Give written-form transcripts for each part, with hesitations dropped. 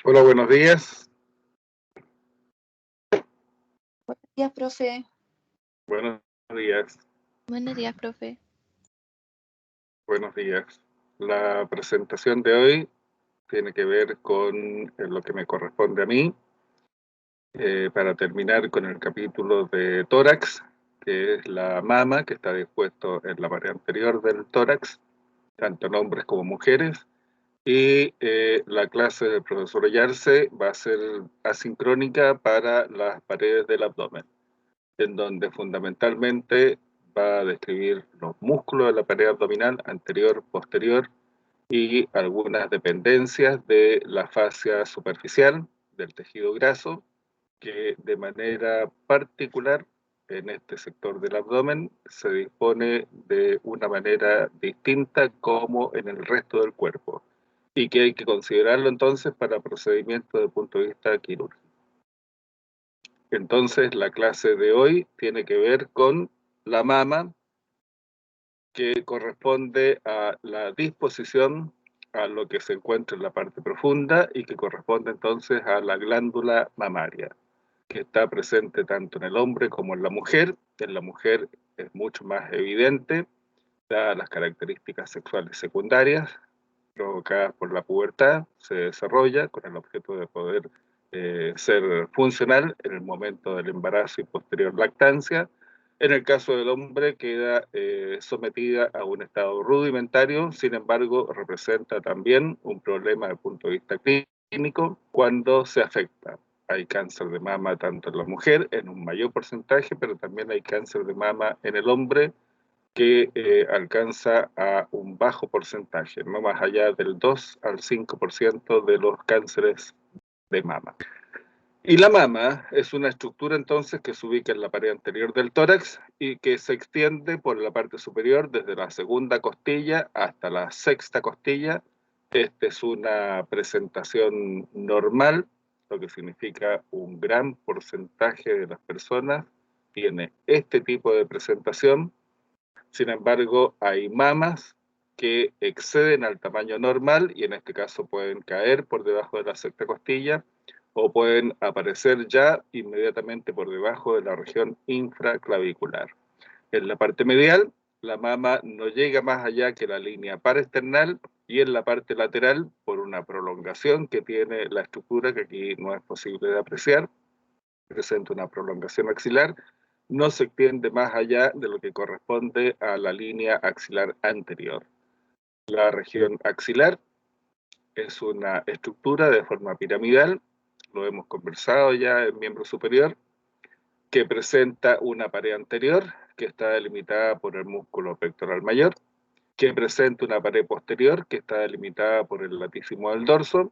Hola, buenos días. Buenos días, profe. Buenos días. Buenos días, profe. Buenos días. La presentación de hoy tiene que ver con lo que me corresponde a mí, para terminar con el capítulo de tórax, que es la mama, que está dispuesto en la pared anterior del tórax, tanto en hombres como mujeres. Y la clase del profesor Ollarse va a ser asincrónica para las paredes del abdomen, en donde fundamentalmente va a describir los músculos de la pared abdominal anterior, posterior y algunas dependencias de la fascia superficial del tejido graso, que de manera particular en este sector del abdomen se dispone de una manera distinta como en el resto del cuerpo y que hay que considerarlo entonces para procedimientos desde el punto de vista quirúrgico. Entonces, la clase de hoy tiene que ver con la mama, que corresponde a la disposición a lo que se encuentra en la parte profunda y que corresponde entonces a la glándula mamaria, que está presente tanto en el hombre como en la mujer. En la mujer es mucho más evidente, dadas las características sexuales secundarias provocadas por la pubertad, se desarrolla con el objeto de poder ser funcional en el momento del embarazo y posterior lactancia. En el caso del hombre queda sometida a un estado rudimentario, sin embargo representa también un problema desde el punto de vista clínico cuando se afecta. Hay cáncer de mama tanto en la mujer en un mayor porcentaje, pero también hay cáncer de mama en el hombre que alcanza a un bajo porcentaje, no más allá del 2 al 5% de los cánceres de mama. Y la mama es una estructura entonces que se ubica en la pared anterior del tórax y que se extiende por la parte superior desde la segunda costilla hasta la sexta costilla. Esta es una presentación normal, lo que significa un gran porcentaje de las personas tiene este tipo de presentación. Sin embargo, hay mamas que exceden al tamaño normal y en este caso pueden caer por debajo de la sexta costilla o pueden aparecer ya inmediatamente por debajo de la región infraclavicular. En la parte medial, la mama no llega más allá que la línea paraesternal y en la parte lateral, por una prolongación que tiene la estructura, que aquí no es posible de apreciar, presenta una prolongación axilar, no se extiende más allá de lo que corresponde a la línea axilar anterior. La región axilar es una estructura de forma piramidal, lo hemos conversado ya en miembro superior, que presenta una pared anterior que está delimitada por el músculo pectoral mayor, que presenta una pared posterior que está delimitada por el latísimo del dorso,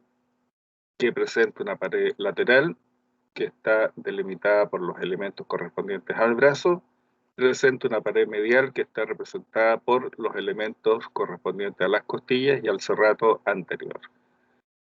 que presenta una pared lateral que está delimitada por los elementos correspondientes al brazo, presenta una pared medial que está representada por los elementos correspondientes a las costillas y al serrato anterior.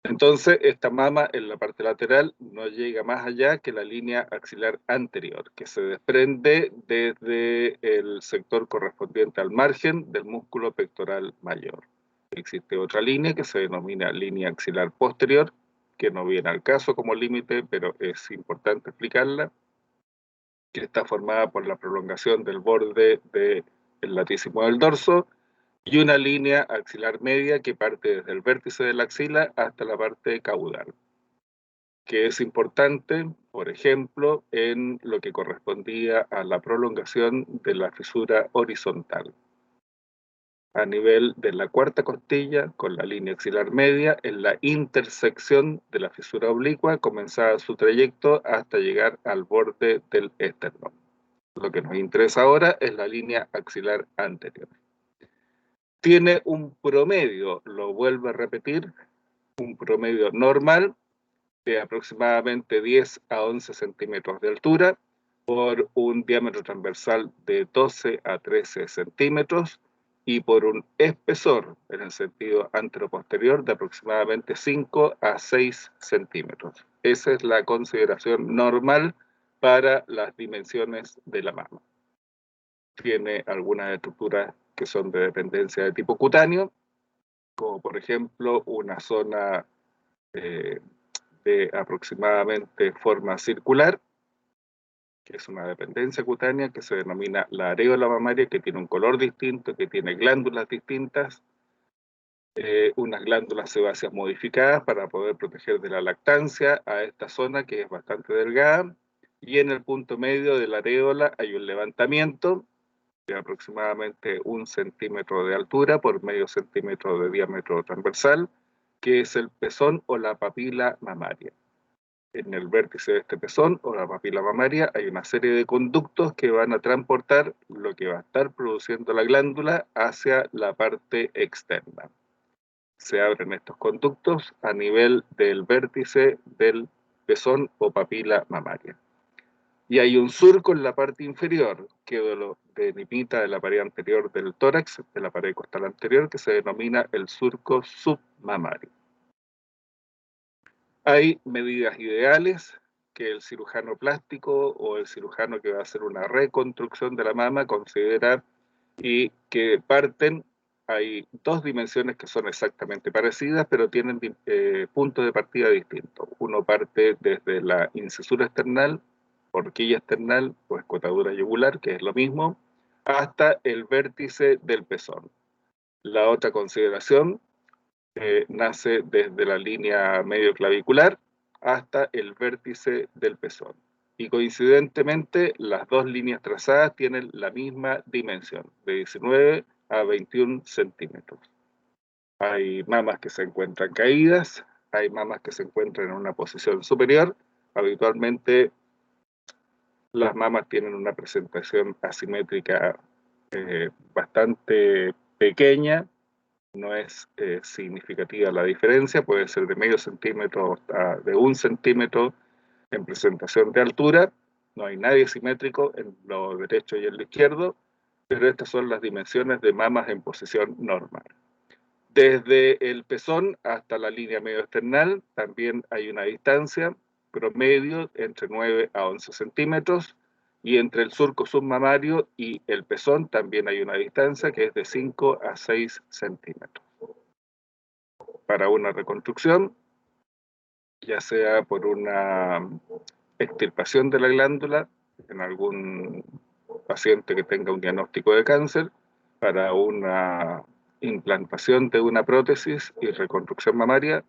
Entonces, esta mama en la parte lateral no llega más allá que la línea axilar anterior, que se desprende desde el sector correspondiente al margen del músculo pectoral mayor. Existe otra línea que se denomina línea axilar posterior, que no viene al caso como límite, pero es importante explicarla, que está formada por la prolongación del borde del latísimo del dorso y una línea axilar media que parte desde el vértice de la axila hasta la parte caudal, que es importante, por ejemplo, en lo que correspondía a la prolongación de la fisura horizontal. A nivel de la cuarta costilla, con la línea axilar media, en la intersección de la fisura oblicua, comenzaba su trayecto hasta llegar al borde del esternón. Lo que nos interesa ahora es la línea axilar anterior. Tiene un promedio, lo vuelvo a repetir, un promedio normal de aproximadamente 10 a 11 centímetros de altura por un diámetro transversal de 12 a 13 centímetros y por un espesor en el sentido anteroposterior de aproximadamente 5 a 6 centímetros. Esa es la consideración normal para las dimensiones de la mama. Tiene algunas estructuras que son de dependencia de tipo cutáneo, como por ejemplo una zona de aproximadamente forma circular, que es una dependencia cutánea que se denomina la areola mamaria, que tiene un color distinto, que tiene glándulas distintas, unas glándulas sebáceas modificadas para poder proteger de la lactancia a esta zona que es bastante delgada, y en el punto medio de la areola hay un levantamiento de aproximadamente 1 centímetro de altura por medio centímetro de diámetro transversal, que es el pezón o la papila mamaria. En el vértice de este pezón o la papila mamaria hay una serie de conductos que van a transportar lo que va a estar produciendo la glándula hacia la parte externa. Se abren estos conductos a nivel del vértice del pezón o papila mamaria. Y hay un surco en la parte inferior que delimita de la pared anterior del tórax, de la pared costal anterior, que se denomina el surco submamario. Hay medidas ideales que el cirujano plástico o el cirujano que va a hacer una reconstrucción de la mama considera y que parten. Hay dos dimensiones que son exactamente parecidas, pero tienen puntos de partida distintos. Uno parte desde la incisura external, horquilla external o escotadura yugular, que es lo mismo, hasta el vértice del pezón. La otra consideración nace desde la línea medio clavicular hasta el vértice del pezón. Y coincidentemente, las dos líneas trazadas tienen la misma dimensión, de 19 a 21 centímetros. Hay mamas que se encuentran caídas, hay mamas que se encuentran en una posición superior. Habitualmente, las mamas tienen una presentación asimétrica bastante pequeña. No es significativa la diferencia, puede ser de medio centímetro hasta de 1 centímetro en presentación de altura. No hay nadie simétrico en lo derecho y en lo izquierdo, pero estas son las dimensiones de mamas en posición normal. Desde el pezón hasta la línea medio external también hay una distancia promedio entre 9 a 11 centímetros, y entre el surco submamario y el pezón también hay una distancia que es de 5 a 6 centímetros. Para una reconstrucción, ya sea por una extirpación de la glándula en algún paciente que tenga un diagnóstico de cáncer, para una implantación de una prótesis y reconstrucción mamaria,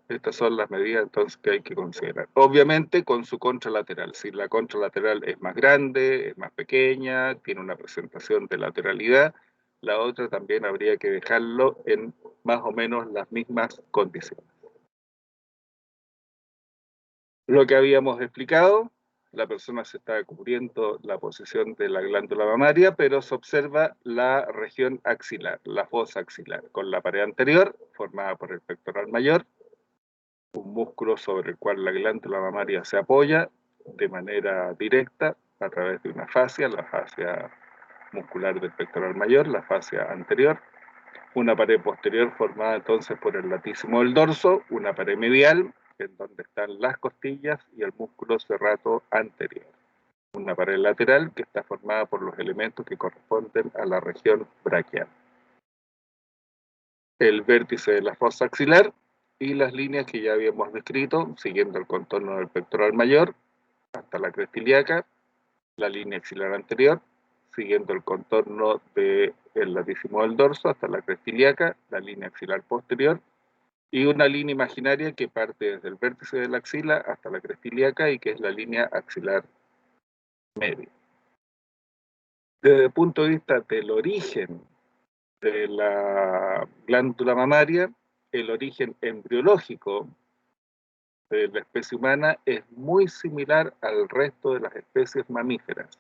estas son las medidas entonces que hay que considerar. Obviamente con su contralateral. Si la contralateral es más grande, es más pequeña, tiene una presentación de lateralidad, la otra también habría que dejarlo en más o menos las mismas condiciones. Lo que habíamos explicado, la persona se está cubriendo la posición de la glándula mamaria, pero se observa la región axilar, la fosa axilar, con la pared anterior, formada por el pectoral mayor, un músculo sobre el cual la glándula mamaria se apoya de manera directa a través de una fascia, la fascia muscular del pectoral mayor, la fascia anterior, una pared posterior formada entonces por el latísimo del dorso, una pared medial, en donde están las costillas y el músculo serrato anterior. Una pared lateral que está formada por los elementos que corresponden a la región braquial. El vértice de la fosa axilar y las líneas que ya habíamos descrito, siguiendo el contorno del pectoral mayor hasta la cresta ilíaca, la línea axilar anterior, siguiendo el contorno del latísimo del dorso hasta la cresta ilíaca, la línea axilar posterior, y una línea imaginaria que parte desde el vértice de la axila hasta la cresta ilíaca y que es la línea axilar media. Desde el punto de vista del origen de la glándula mamaria, el origen embriológico de la especie humana es muy similar al resto de las especies mamíferas.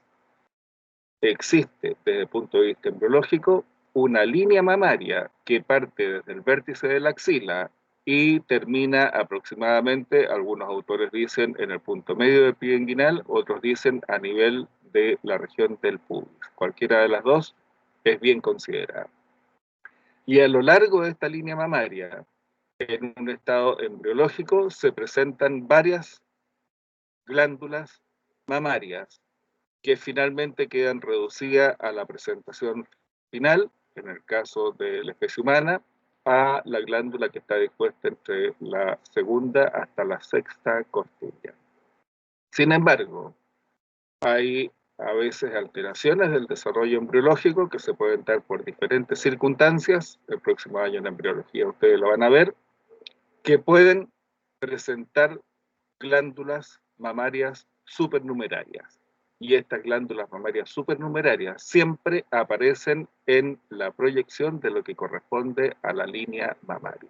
Existe, desde el punto de vista embriológico, una línea mamaria que parte desde el vértice de la axila y termina aproximadamente, algunos autores dicen en el punto medio del pie inguinal, otros dicen a nivel de la región del pubis. Cualquiera de las dos es bien considerada. Y a lo largo de esta línea mamaria, en un estado embriológico, se presentan varias glándulas mamarias que finalmente quedan reducidas a la presentación final, en el caso de la especie humana, a la glándula que está dispuesta entre la segunda hasta la sexta costilla. Sin embargo, hay a veces alteraciones del desarrollo embriológico que se pueden dar por diferentes circunstancias. El próximo año en embriología ustedes lo van a ver, que pueden presentar glándulas mamarias supernumerarias. Y estas glándulas mamarias supernumerarias siempre aparecen en la proyección de lo que corresponde a la línea mamaria.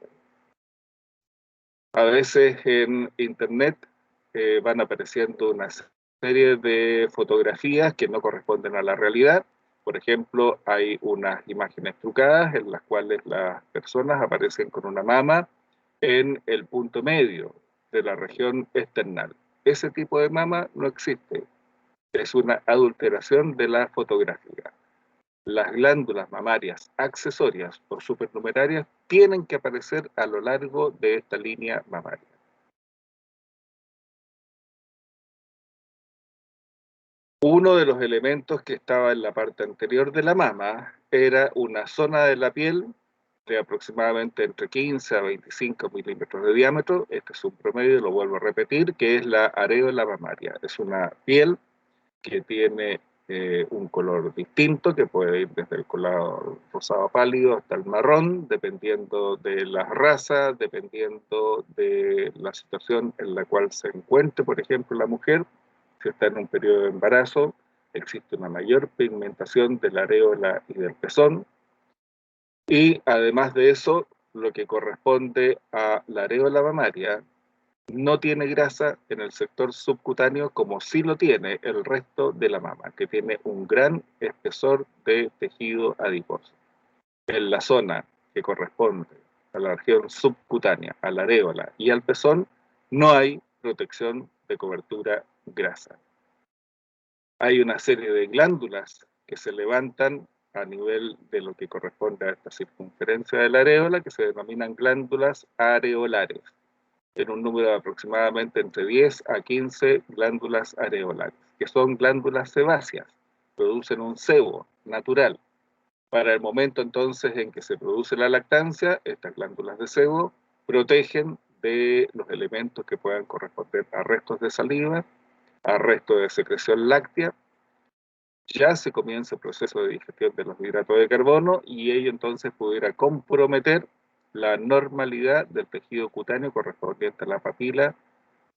A veces en internet van apareciendo una serie de fotografías que no corresponden a la realidad. Por ejemplo, hay unas imágenes trucadas en las cuales las personas aparecen con una mama en el punto medio de la región external. Ese tipo de mama no existe. Es una adulteración de la fotografía. Las glándulas mamarias accesorias o supernumerarias tienen que aparecer a lo largo de esta línea mamaria. Uno de los elementos que estaba en la parte anterior de la mama era una zona de la piel de aproximadamente entre 15 a 25 milímetros de diámetro. Este es un promedio, lo vuelvo a repetir, que es la areola mamaria. Es una piel que tiene un color distinto, que puede ir desde el color rosado pálido hasta el marrón, dependiendo de la raza, dependiendo de la situación en la cual se encuentre, por ejemplo, la mujer. Si está en un periodo de embarazo, existe una mayor pigmentación de la areola y del pezón. Y además de eso, lo que corresponde a la areola mamaria no tiene grasa en el sector subcutáneo como sí lo tiene el resto de la mama, que tiene un gran espesor de tejido adiposo. En la zona que corresponde a la región subcutánea, a la areola y al pezón, no hay protección de cobertura grasa. Hay una serie de glándulas que se levantan a nivel de lo que corresponde a esta circunferencia de la areola, que se denominan glándulas areolares, en un número de aproximadamente entre 10 a 15 glándulas areolares, que son glándulas sebáceas, producen un sebo natural. Para el momento entonces en que se produce la lactancia, estas glándulas de sebo protegen de los elementos que puedan corresponder a restos de saliva, a restos de secreción láctea. Ya se comienza el proceso de digestión de los hidratos de carbono y ello entonces pudiera comprometer la normalidad del tejido cutáneo correspondiente a la papila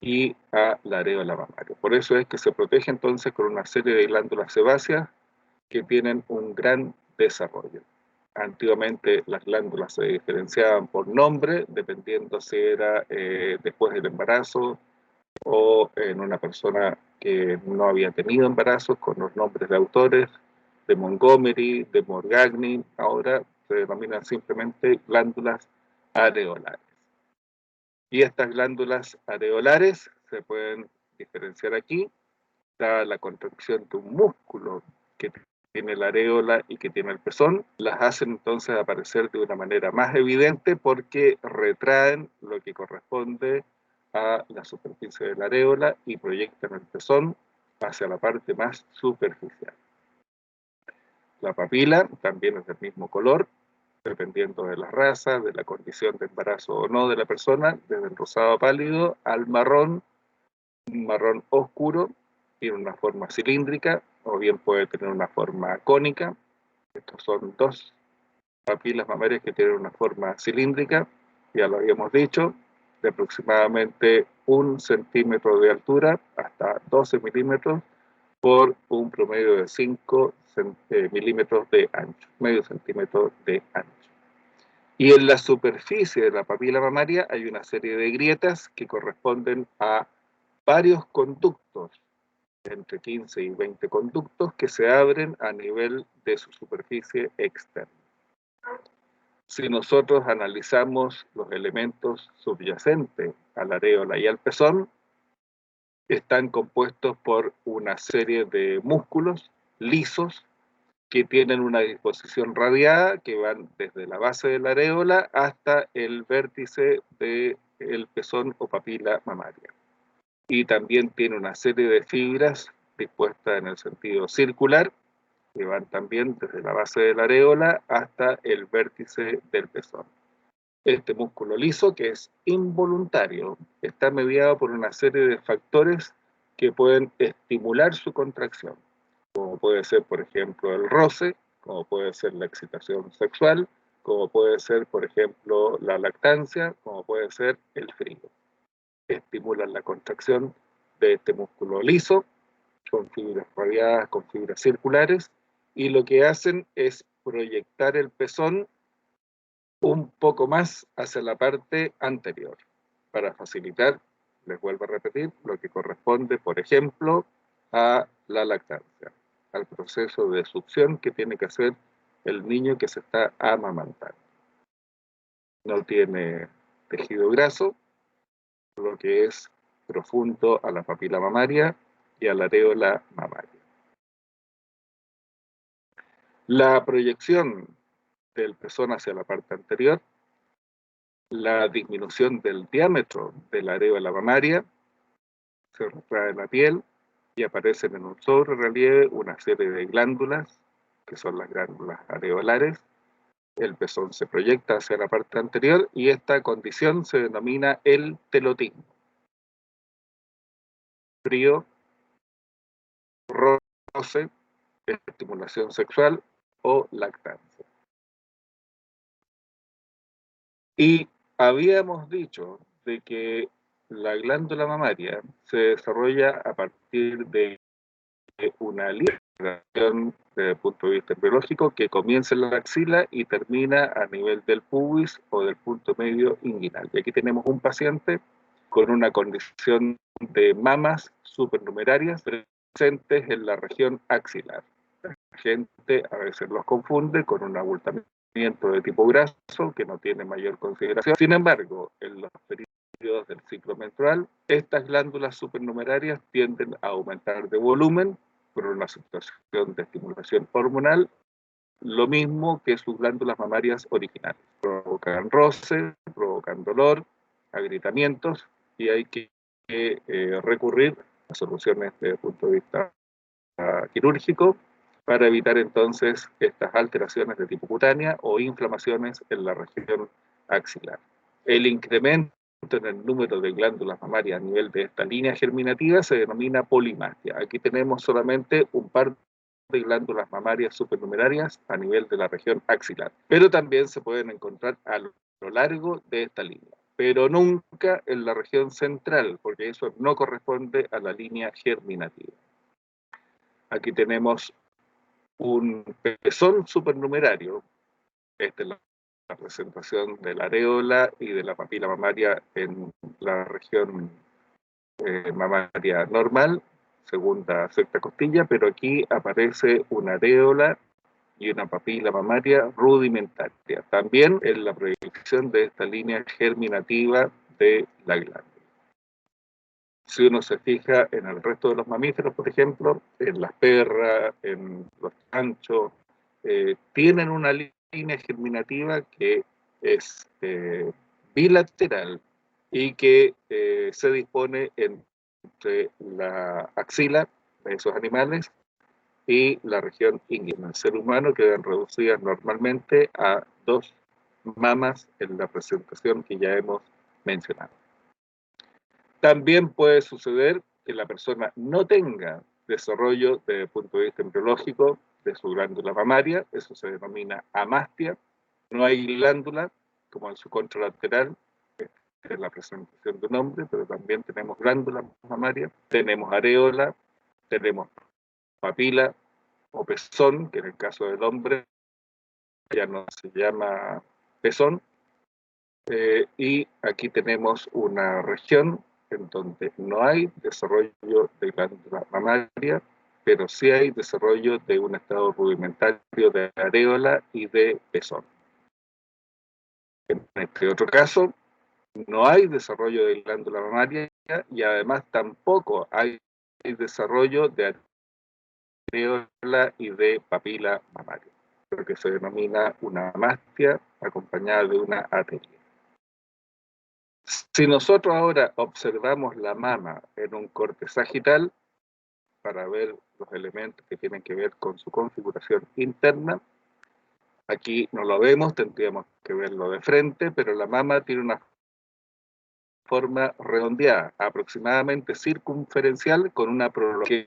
y a la areola mamaria. Por eso es que se protege entonces con una serie de glándulas sebáceas que tienen un gran desarrollo. Antiguamente las glándulas se diferenciaban por nombre, dependiendo si era después del embarazo o en una persona que no había tenido embarazos, con los nombres de autores, de Montgomery, de Morgagni. Ahora se denominan simplemente glándulas areolares. Y estas glándulas areolares se pueden diferenciar aquí, dada la contracción de un músculo que tiene la areola y que tiene el pezón, las hacen entonces aparecer de una manera más evidente porque retraen lo que corresponde a la superficie de la areola y proyectan el pezón hacia la parte más superficial. La papila también es del mismo color, dependiendo de la raza, de la condición de embarazo o no de la persona, desde el rosado pálido al marrón, un marrón oscuro, tiene una forma cilíndrica o bien puede tener una forma cónica. Estos son dos papilas mamarias que tienen una forma cilíndrica, ya lo habíamos dicho, de aproximadamente 1 centímetro de altura hasta 12 milímetros por un promedio de 5 milímetros de ancho, medio centímetro de ancho. Y en la superficie de la papila mamaria hay una serie de grietas que corresponden a varios conductos, entre 15 y 20 conductos, que se abren a nivel de su superficie externa. Si nosotros analizamos los elementos subyacentes a la areola y al pezón, están compuestos por una serie de músculos lisos que tienen una disposición radiada que van desde la base de la areola hasta el vértice del pezón o papila mamaria. Y también tiene una serie de fibras dispuestas en el sentido circular que van también desde la base de la areola hasta el vértice del pezón. Este músculo liso, que es involuntario, está mediado por una serie de factores que pueden estimular su contracción, como puede ser, por ejemplo, el roce, como puede ser la excitación sexual, como puede ser, por ejemplo, la lactancia, como puede ser el frío. Estimulan la contracción de este músculo liso, con fibras radiadas, con fibras circulares, y lo que hacen es proyectar el pezón un poco más hacia la parte anterior, para facilitar, les vuelvo a repetir, lo que corresponde, por ejemplo, a la lactancia, al proceso de succión que tiene que hacer el niño que se está amamantando. No tiene tejido graso, lo que es profundo a la papila mamaria y a la areola mamaria. La proyección del pezón hacia la parte anterior, la disminución del diámetro de la areola mamaria, se retrae la piel y aparecen en un sobrerelieve una serie de glándulas, que son las glándulas areolares. El pezón se proyecta hacia la parte anterior y esta condición se denomina el telotismo. Frío, roce, estimulación sexual o lactancia. Y habíamos dicho de que la glándula mamaria se desarrolla a partir de una liberación desde el punto de vista biológico que comienza en la axila y termina a nivel del pubis o del punto medio inguinal. Y aquí tenemos un paciente con una condición de mamas supernumerarias presentes en la región axilar. La gente a veces los confunde con un abultamiento de tipo graso que no tiene mayor consideración. Sin embargo, en los periodos del ciclo menstrual, estas glándulas supernumerarias tienden a aumentar de volumen por una situación de estimulación hormonal, lo mismo que sus glándulas mamarias originales. Provocan roce, provocan dolor, agrietamientos, y hay que recurrir a soluciones desde el punto de vista quirúrgico para evitar entonces estas alteraciones de tipo cutánea o inflamaciones en la región axilar. El incremento en el número de glándulas mamarias a nivel de esta línea germinativa se denomina polimastia. Aquí tenemos solamente un par de glándulas mamarias supernumerarias a nivel de la región axilar, pero también se pueden encontrar a lo largo de esta línea, pero nunca en la región central, porque eso no corresponde a la línea germinativa. Aquí tenemos un pezón supernumerario. Esta es la presentación de la areola y de la papila mamaria en la región mamaria normal, segunda, sexta costilla, pero aquí aparece una areola y una papila mamaria rudimentaria, también en la proyección de esta línea germinativa de la glándula. Si uno se fija en el resto de los mamíferos, por ejemplo, en las perras, en los chanchos, tienen una línea germinativa que es bilateral y que se dispone entre la axila de esos animales y la región inguinal. El ser humano quedan reducidas normalmente a 2 mamas en la presentación que ya hemos mencionado. También puede suceder que la persona no tenga desarrollo desde el punto de vista embriológico de su glándula mamaria, eso se denomina amastia. No hay glándula, como en su contralateral, es la presentación de un hombre, pero también tenemos glándula mamaria, tenemos areola, tenemos papila o pezón, que en el caso del hombre ya no se llama pezón, y aquí tenemos una región en donde no hay desarrollo de glándula mamaria, pero sí hay desarrollo de un estado rudimentario de areola y de pezón. En este otro caso, no hay desarrollo de glándula mamaria y además tampoco hay desarrollo de areola y de papila mamaria, lo que se denomina una amastia acompañada de una ateria. Si nosotros ahora observamos la mama en un corte sagital, para ver los elementos que tienen que ver con su configuración interna, Aquí no lo vemos, tendríamos que verlo de frente, pero la mama tiene una forma redondeada, aproximadamente circunferencial, con una prolongación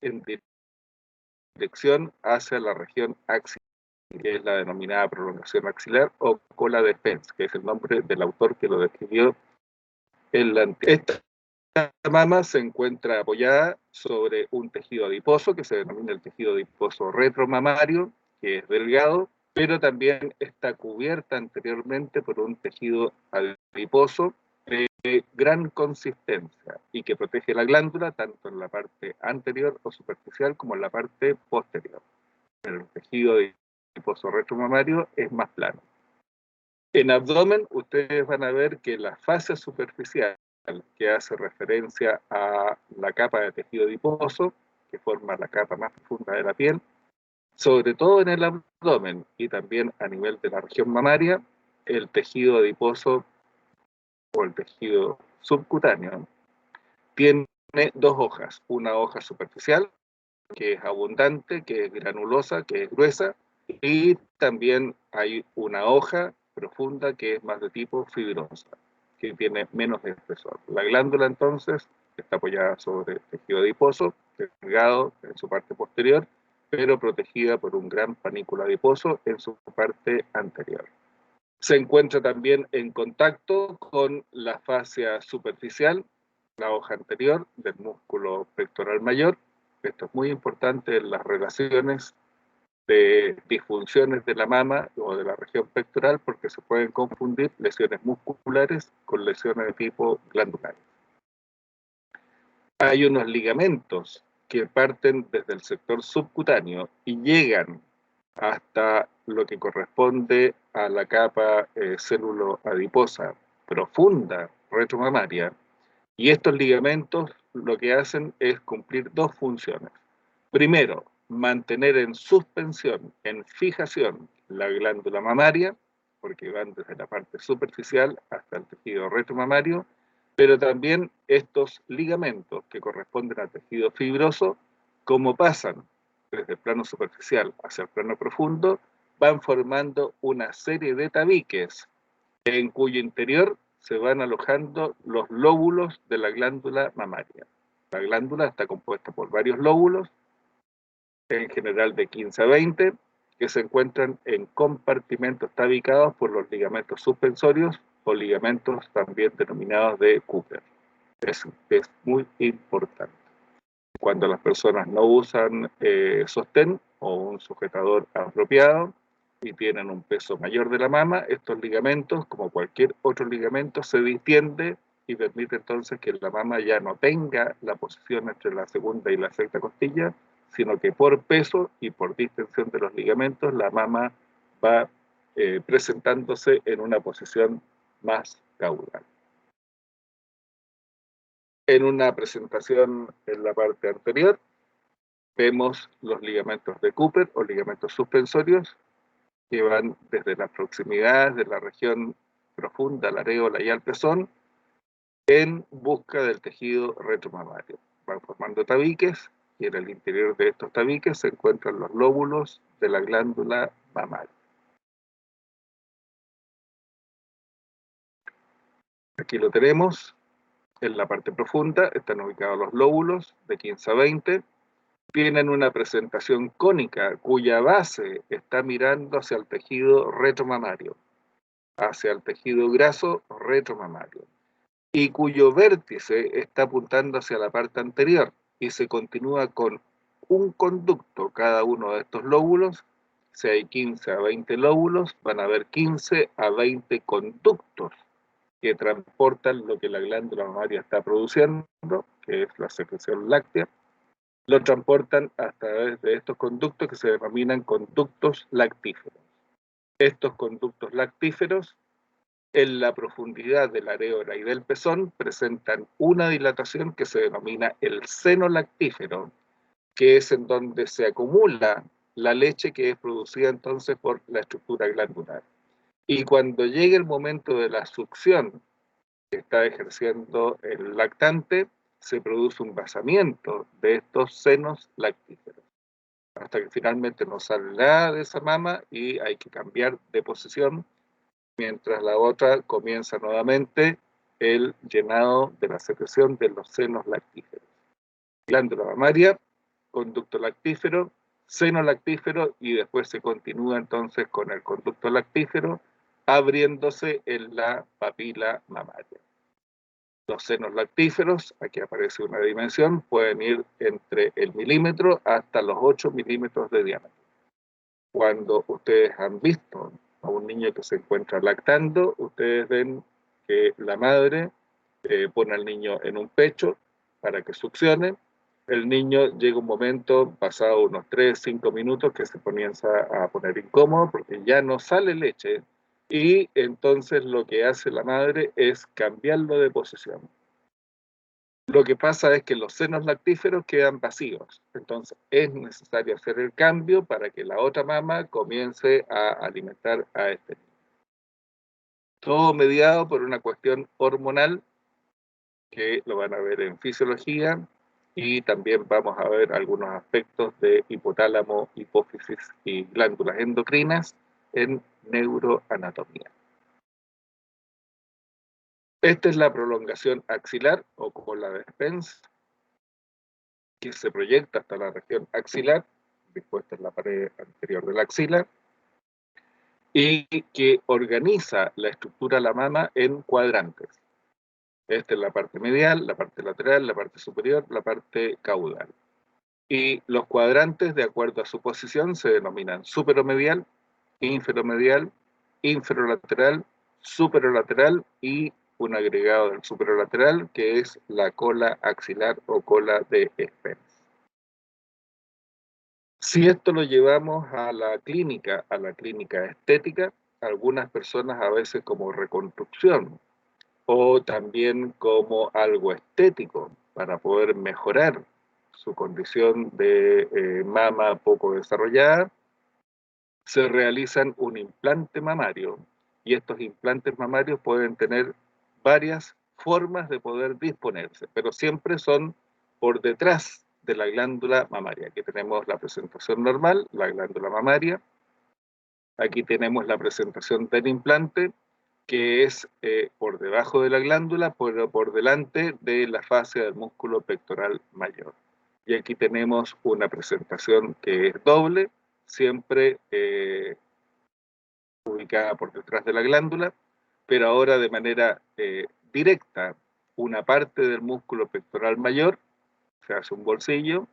en dirección hacia la región axilar, que es la denominada prolongación axilar o cola de Pence, que es el nombre del autor que lo describió en la antigüedad. Esta mama se encuentra apoyada sobre un tejido adiposo que se denomina el tejido adiposo retromamario, que es delgado, pero también está cubierta anteriormente por un tejido adiposo de gran consistencia y que protege la glándula tanto en la parte anterior o superficial como en la parte posterior. Pero el tejido adiposo retromamario es más plano. En abdomen ustedes van a ver que la fascia superficial, que hace referencia a la capa de tejido adiposo, que forma la capa más profunda de la piel, sobre todo en el abdomen y también a nivel de la región mamaria, el tejido adiposo o el tejido subcutáneo tiene dos hojas, una hoja superficial, que es abundante, que es granulosa, que es gruesa, y también hay una hoja profunda que es más de tipo fibrosa, que tiene menos espesor. La glándula entonces está apoyada sobre el tejido adiposo, delgado en su parte posterior, pero protegida por un gran panículo adiposo en su parte anterior. Se encuentra también en contacto con la fascia superficial, la hoja anterior del músculo pectoral mayor. Esto es muy importante en las relaciones de disfunciones de la mama o de la región pectoral porque se pueden confundir lesiones musculares con lesiones de tipo glandular. Hay unos ligamentos que parten desde el sector subcutáneo y llegan hasta lo que corresponde a la capa célulo-adiposa profunda retromamaria, y estos ligamentos lo que hacen es cumplir dos funciones. Primero, mantener en suspensión, en fijación, la glándula mamaria, porque van desde la parte superficial hasta el tejido retromamario, pero también estos ligamentos que corresponden al tejido fibroso, como pasan desde el plano superficial hacia el plano profundo, van formando una serie de tabiques en cuyo interior se van alojando los lóbulos de la glándula mamaria. La glándula está compuesta por varios lóbulos, en general de 15 a 20, que se encuentran en compartimentos tabicados por los ligamentos suspensorios o ligamentos también denominados de Cooper. Es muy importante. Cuando las personas no usan sostén o un sujetador apropiado y tienen un peso mayor de la mama, estos ligamentos, como cualquier otro ligamento, se distiende y permite entonces que la mama ya no tenga la posición entre la segunda y la sexta costilla, sino que por peso y por distensión de los ligamentos, la mama va presentándose en una posición más caudal. En una presentación en la parte anterior, vemos los ligamentos de Cooper o ligamentos suspensorios que van desde las proximidades de la región profunda, la areola y al pezón, en busca del tejido retromamario. Van formando tabiques y en el interior de estos tabiques se encuentran los lóbulos de la glándula mamaria. Aquí lo tenemos, en la parte profunda están ubicados los lóbulos de 15 a 20, tienen una presentación cónica cuya base está mirando hacia el tejido retromamario, hacia el tejido graso retromamario, y cuyo vértice está apuntando hacia la parte anterior y se continúa con un conducto cada uno de estos lóbulos. Si hay 15 a 20 lóbulos, van a haber 15 a 20 conductos que transportan lo que la glándula mamaria está produciendo, que es la secreción láctea, lo transportan a través de estos conductos que se denominan conductos lactíferos. Estos conductos lactíferos, en la profundidad de la areola y del pezón, presentan una dilatación que se denomina el seno lactífero, que es en donde se acumula la leche que es producida entonces por la estructura glandular. Y cuando llegue el momento de la succión que está ejerciendo el lactante, se produce un vaciamiento de estos senos lactíferos. hasta que finalmente no sale nada de esa mama y hay que cambiar de posición, mientras la otra comienza nuevamente el llenado de la secreción de los senos lactíferos. Glándula mamaria, conducto lactífero, seno lactífero, y después se continúa entonces con el conducto lactífero abriéndose en la papila mamaria. Los senos lactíferos, aquí aparece una dimensión, pueden ir entre el milímetro hasta los 8 milímetros de diámetro. Cuando ustedes han visto a un niño que se encuentra lactando, ustedes ven que la madre pone al niño en un pecho para que succione. El niño llega un momento, pasado unos 3-5 minutos, que se comienza a poner incómodo porque ya no sale leche, y entonces lo que hace la madre es cambiarlo de posición. Lo que pasa es que los senos lactíferos quedan vacíos, entonces es necesario hacer el cambio para que la otra mama comience a alimentar a este niño. Todo mediado por una cuestión hormonal que lo van a ver en fisiología, y también vamos a ver algunos aspectos de hipotálamo, hipófisis y glándulas endocrinas en neuroanatomía. Esta es la prolongación axilar o cola de Spence, que se proyecta hasta la región axilar, dispuesta en la pared anterior de la axila, y que organiza la estructura de la mama en cuadrantes. Esta es la parte medial, la parte lateral, la parte superior, la parte caudal. Y los cuadrantes, de acuerdo a su posición, se denominan superomedial, inferomedial, inferolateral, superolateral y un agregado del superolateral, que es la cola axilar o cola de Spence. Si esto lo llevamos a la clínica estética, algunas personas a veces como reconstrucción o también como algo estético para poder mejorar su condición de mama poco desarrollada, se realizan un implante mamario, y estos implantes mamarios pueden tener varias formas de poder disponerse, pero siempre son por detrás de la glándula mamaria. Aquí tenemos la presentación normal, la glándula mamaria. Aquí tenemos la presentación del implante, que es por debajo de la glándula, pero por delante de la fascia del músculo pectoral mayor. Y aquí tenemos una presentación que es doble, siempre ubicada por detrás de la glándula, pero ahora de manera directa. Una parte del músculo pectoral mayor se hace un bolsillo,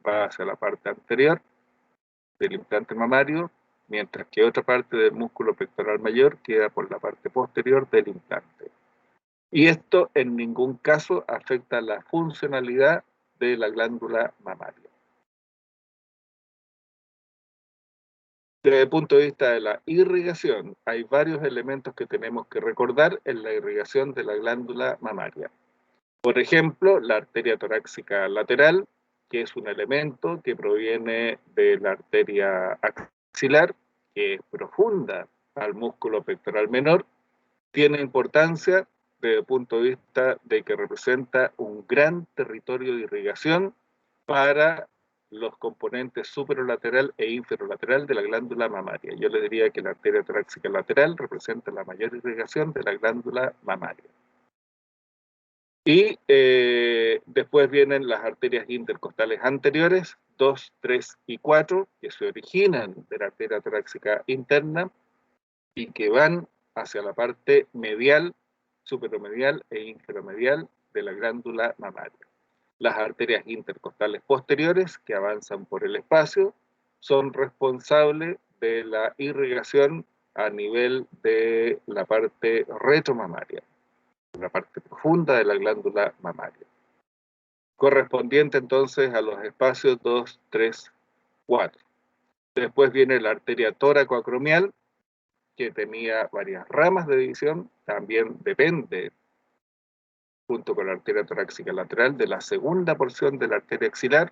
va hacia la parte anterior del implante mamario, mientras que otra parte del músculo pectoral mayor queda por la parte posterior del implante. Y esto en ningún caso afecta la funcionalidad de la glándula mamaria. Desde el punto de vista de la irrigación, hay varios elementos que tenemos que recordar en la irrigación de la glándula mamaria. Por ejemplo, la arteria torácica lateral, que es un elemento que proviene de la arteria axilar, que es profunda al músculo pectoral menor, tiene importancia desde el punto de vista de que representa un gran territorio de irrigación para los componentes superolateral e inferolateral de la glándula mamaria. Yo le diría que la arteria torácica lateral representa la mayor irrigación de la glándula mamaria. Y después vienen las arterias intercostales anteriores, 2, 3 y 4, que se originan de la arteria torácica interna y que van hacia la parte medial, superomedial e inferomedial de la glándula mamaria. Las arterias intercostales posteriores, que avanzan por el espacio, son responsables de la irrigación a nivel de la parte retromamaria, la parte profunda de la glándula mamaria, correspondiente entonces a los espacios 2, 3, 4. Después viene la arteria tóraco-acromial, que tenía varias ramas de división, también depende, junto con la arteria torácica lateral, de la segunda porción de la arteria axilar.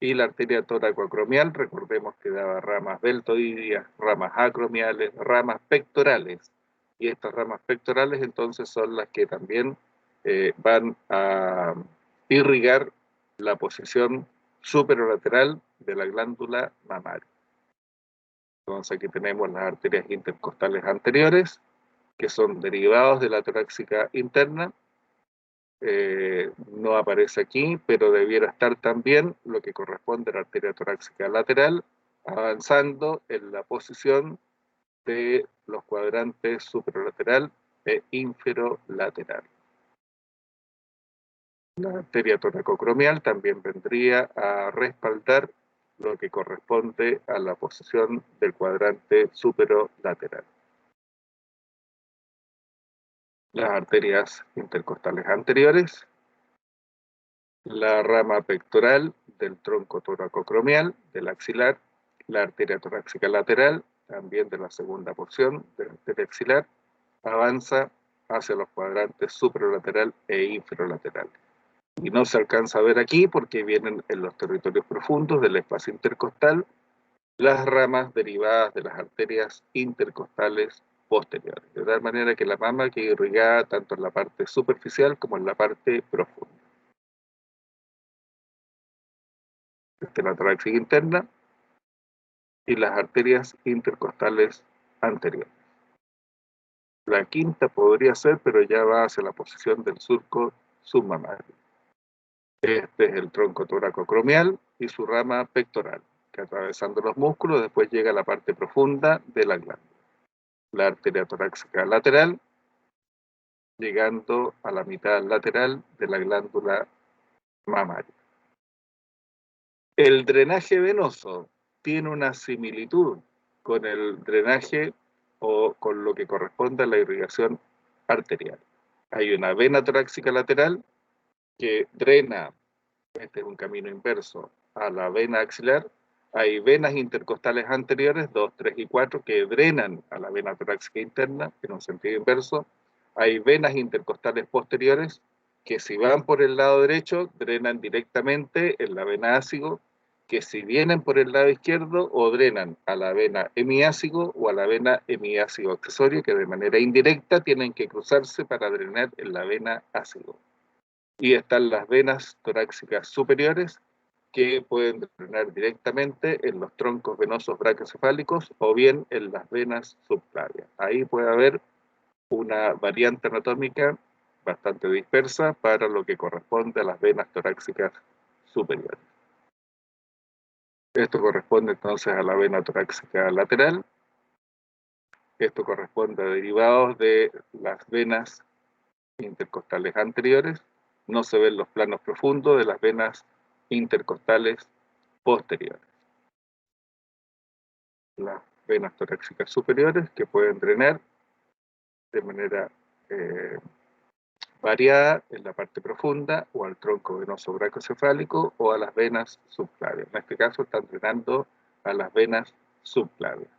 Y la arteria tóraco-acromial, recordemos que daba ramas deltoideas, ramas acromiales, ramas pectorales, y estas ramas pectorales entonces son las que también van a irrigar la posición superolateral de la glándula mamaria. Entonces aquí tenemos las arterias intercostales anteriores, que son derivados de la torácica interna. No aparece aquí, pero debiera estar también lo que corresponde a la arteria torácica lateral, avanzando en la posición de los cuadrantes superolateral e inferolateral. La arteria toracocromial también vendría a respaldar lo que corresponde a la posición del cuadrante superolateral. Las arterias intercostales anteriores, la rama pectoral del tronco toracocromial, del axilar, la arteria torácica lateral, también de la segunda porción del axilar, avanza hacia los cuadrantes superolateral e inferolateral. Y no se alcanza a ver aquí porque vienen en los territorios profundos del espacio intercostal las ramas derivadas de las arterias intercostales posteriores, de tal manera que la mama queda irrigada tanto en la parte superficial como en la parte profunda. Esta es la torácica interna y las arterias intercostales anteriores. La quinta podría ser, pero ya va hacia la posición del surco submamario. Este es el tronco toracocromial y su rama pectoral, que atravesando los músculos después llega a la parte profunda de la glándula. La arteria torácica lateral, llegando a la mitad lateral de la glándula mamaria. El drenaje venoso tiene una similitud con el drenaje o con lo que corresponde a la irrigación arterial. Hay una vena torácica lateral que drena, este es un camino inverso, a la vena axilar. Hay venas intercostales anteriores, 2, 3 y 4, que drenan a la vena torácica interna en un sentido inverso. Hay venas intercostales posteriores que si van por el lado derecho, drenan directamente en la vena ácigo, que si vienen por el lado izquierdo, o drenan a la vena hemiácigo o a la vena hemiácigo accesorio, que de manera indirecta tienen que cruzarse para drenar en la vena ácigo. Y están las venas torácicas superiores, que pueden drenar directamente en los troncos venosos brachiocefálicos o bien en las venas subclavias. Ahí puede haber una variante anatómica bastante dispersa para lo que corresponde a las venas torácicas superiores. Esto corresponde entonces a la vena torácica lateral. Esto corresponde a derivados de las venas intercostales anteriores. No se ven los planos profundos de las venas intercostales posteriores. Las venas torácicas superiores que pueden drenar de manera variada en la parte profunda o al tronco venoso brachiocefálico o a las venas subclavias. En este caso están drenando a las venas subclavias.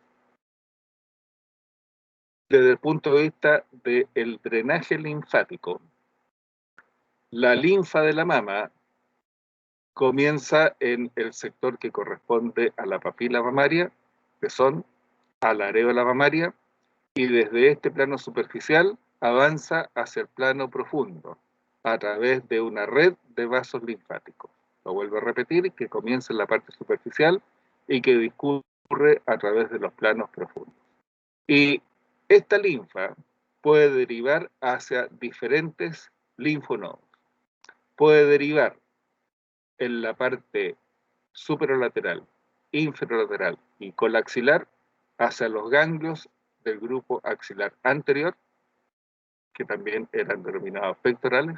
Desde el punto de vista del drenaje linfático, la linfa de la mama comienza en el sector que corresponde a la papila mamaria, que son a la areola mamaria, y desde este plano superficial avanza hacia el plano profundo a través de una red de vasos linfáticos. Lo vuelvo a repetir, que comienza en la parte superficial y que discurre a través de los planos profundos. Y esta linfa puede derivar hacia diferentes linfonodos. Puede derivar en la parte superolateral, inferolateral y colaxilar hacia los ganglios del grupo axilar anterior, que también eran denominados pectorales.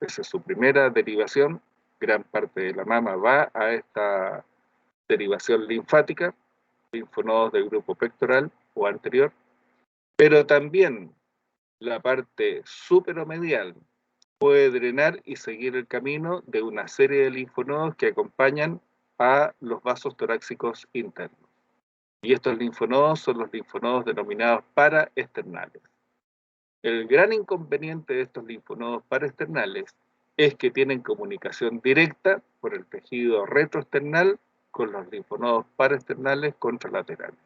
Esa es su primera derivación. Gran parte de la mama va a esta derivación linfática, linfonodos del grupo pectoral o anterior, pero también la parte superomedial puede drenar y seguir el camino de una serie de linfonodos que acompañan a los vasos torácicos internos. Y estos linfonodos son los linfonodos denominados paraesternales. El gran inconveniente de estos linfonodos paraesternales es que tienen comunicación directa por el tejido retroesternal con los linfonodos paraesternales contralaterales.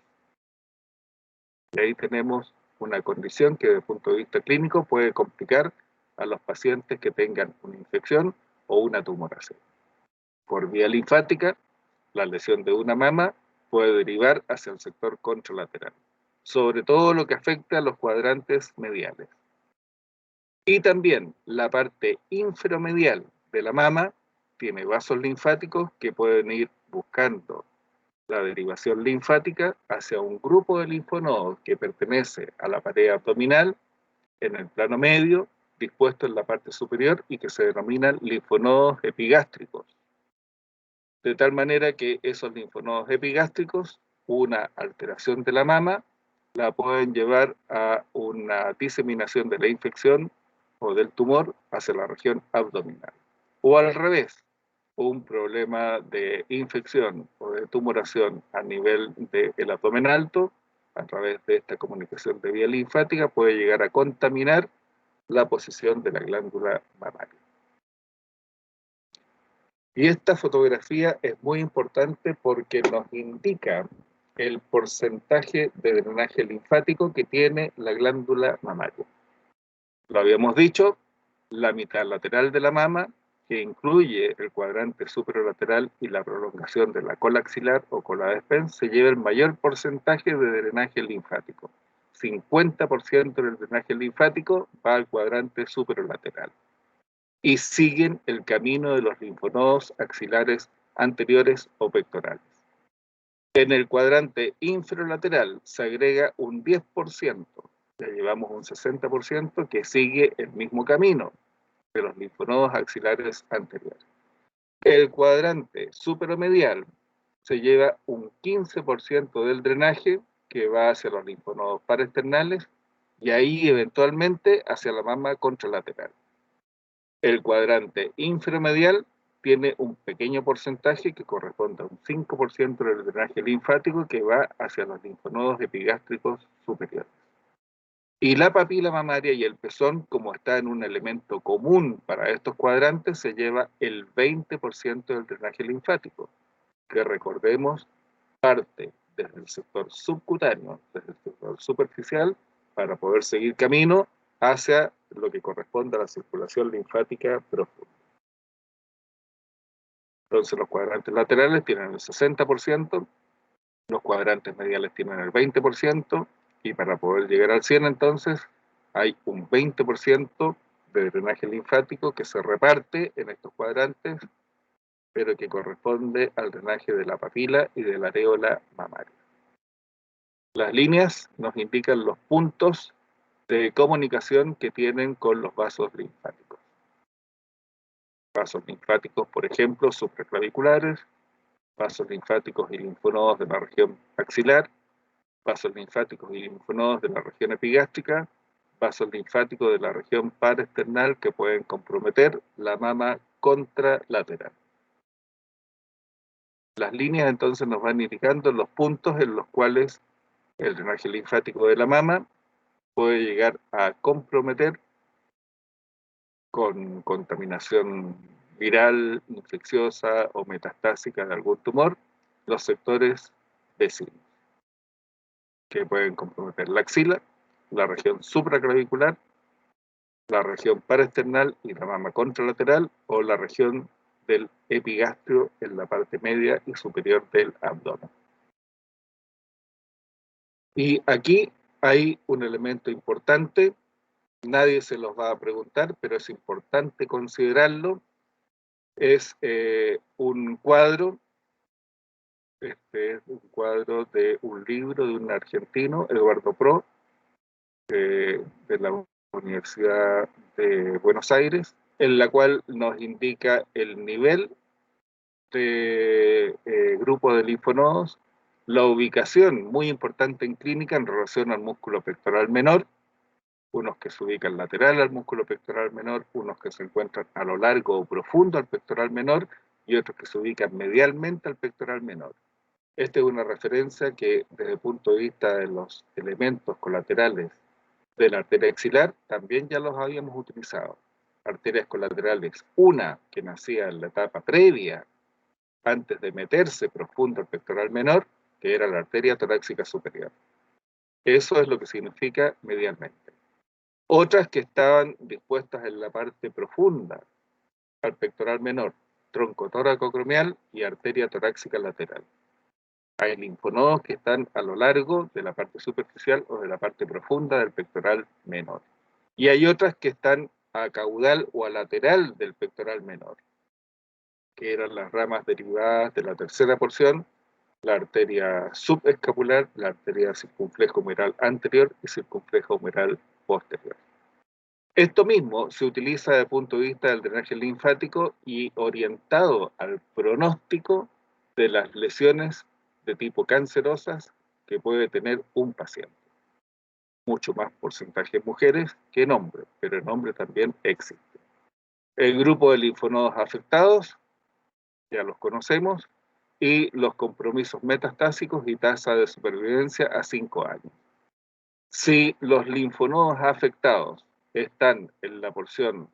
Y ahí tenemos una condición que desde el punto de vista clínico puede complicar a los pacientes que tengan una infección o una tumoración. Por vía linfática, la lesión de una mama puede derivar hacia el sector contralateral, sobre todo lo que afecta a los cuadrantes mediales. Y también la parte infromedial de la mama tiene vasos linfáticos que pueden ir buscando la derivación linfática hacia un grupo de linfonodos que pertenece a la pared abdominal en el plano medio, dispuesto en la parte superior y que se denominan linfonodos epigástricos. De tal manera que esos linfonodos epigástricos, una alteración de la mama, la pueden llevar a una diseminación de la infección o del tumor hacia la región abdominal. O al revés, un problema de infección o de tumoración a nivel del abdomen alto, a través de esta comunicación de vía linfática, puede llegar a contaminar la posición de la glándula mamaria. Y esta fotografía es muy importante porque nos indica el porcentaje de drenaje linfático que tiene la glándula mamaria. Lo habíamos dicho, la mitad lateral de la mama, que incluye el cuadrante superolateral y la prolongación de la cola axilar o cola de Spence, se lleva el mayor porcentaje de drenaje linfático. 50% del drenaje linfático va al cuadrante superolateral. Y siguen el camino de los linfonodos axilares anteriores o pectorales. En el cuadrante infralateral se agrega un 10%, ya llevamos un 60% que sigue el mismo camino de los linfonodos axilares anteriores. El cuadrante superomedial se lleva un 15% del drenaje que va hacia los linfonodos paraesternales y ahí eventualmente hacia la mama contralateral. El cuadrante inframedial tiene un pequeño porcentaje que corresponde a un 5% del drenaje linfático que va hacia los linfonodos epigástricos superiores. Y la papila mamaria y el pezón, como está en un elemento común para estos cuadrantes, se lleva el 20% del drenaje linfático, que recordemos parte desde el sector subcutáneo, desde el sector superficial, para poder seguir camino hacia lo que corresponde a la circulación linfática profunda. Entonces los cuadrantes laterales tienen el 60%, los cuadrantes mediales tienen el 20%, y para poder llegar al 100 entonces hay un 20% de drenaje linfático que se reparte en estos cuadrantes, pero que corresponde al drenaje de la papila y de la areola mamaria. Las líneas nos indican los puntos de comunicación que tienen con los vasos linfáticos. Vasos linfáticos, por ejemplo, supraclaviculares, vasos linfáticos y linfonodos de la región axilar, vasos linfáticos y linfonodos de la región epigástrica, vasos linfáticos de la región paraesternal que pueden comprometer la mama contralateral. Las líneas entonces nos van indicando los puntos en los cuales el drenaje linfático de la mama puede llegar a comprometer con contaminación viral, infecciosa o metastásica de algún tumor los sectores vecinos, que pueden comprometer la axila, la región supraclavicular, la región paraesternal y la mama contralateral, o la región del epigastrio en la parte media y superior del abdomen. Y aquí hay un elemento importante, nadie se los va a preguntar, pero es importante considerarlo. Es un cuadro, este es un cuadro de un libro de un argentino, Eduardo Pro, de la Universidad de Buenos Aires, en la cual nos indica el nivel de grupo de linfonodos, la ubicación muy importante en clínica en relación al músculo pectoral menor, unos que se ubican lateral al músculo pectoral menor, unos que se encuentran a lo largo o profundo al pectoral menor y otros que se ubican medialmente al pectoral menor. Esta es una referencia que desde el punto de vista de los elementos colaterales de la arteria axilar también ya los habíamos utilizado. Arterias colaterales, una que nacía en la etapa previa, antes de meterse profundo al pectoral menor, que era la arteria torácica superior. Eso es lo que significa medialmente. Otras que estaban dispuestas en la parte profunda, al pectoral menor, tronco tóraco-acromial y arteria torácica lateral. Hay linfonodos que están a lo largo de la parte superficial o de la parte profunda del pectoral menor. Y hay otras que están a caudal o a lateral del pectoral menor, que eran las ramas derivadas de la tercera porción, la arteria subescapular, la arteria circunflejo humeral anterior y circunflejo humeral posterior. Esto mismo se utiliza desde el punto de vista del drenaje linfático y orientado al pronóstico de las lesiones de tipo cancerosas que puede tener un paciente. Mucho más porcentaje en mujeres que en hombres, pero en hombres también existe. El grupo de linfonodos afectados, ya los conocemos, y los compromisos metastásicos y tasa de supervivencia a 5 años. Si los linfonodos afectados están en la porción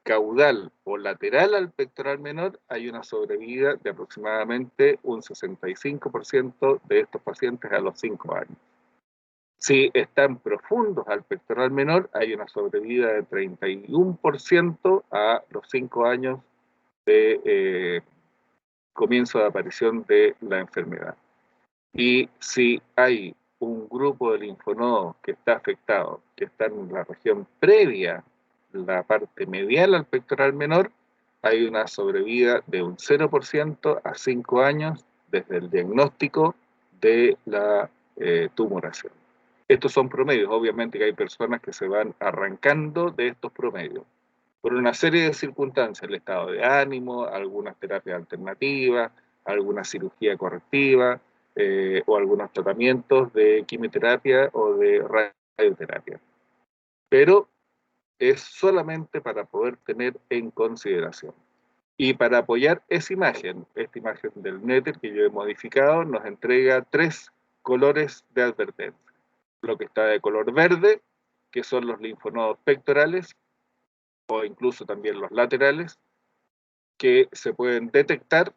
caudal o lateral al pectoral menor, hay una sobrevida de aproximadamente un 65% de estos pacientes a los 5 años. Si están profundos al pectoral menor, hay una sobrevida de 31% a los 5 años de comienzo de aparición de la enfermedad. Y si hay un grupo de linfonodos que está afectado, que está en la región previa, la parte medial al pectoral menor, hay una sobrevida de un 0% a 5 años desde el diagnóstico de la tumoración. Estos son promedios, obviamente que hay personas que se van arrancando de estos promedios por una serie de circunstancias, el estado de ánimo, algunas terapias alternativas, alguna cirugía correctiva o algunos tratamientos de quimioterapia o de radioterapia. Pero es solamente para poder tener en consideración. Y para apoyar esta imagen del Netter que yo he modificado, nos entrega 3 colores de advertencia. Lo que está de color verde, que son los linfonodos pectorales, o incluso también los laterales, que se pueden detectar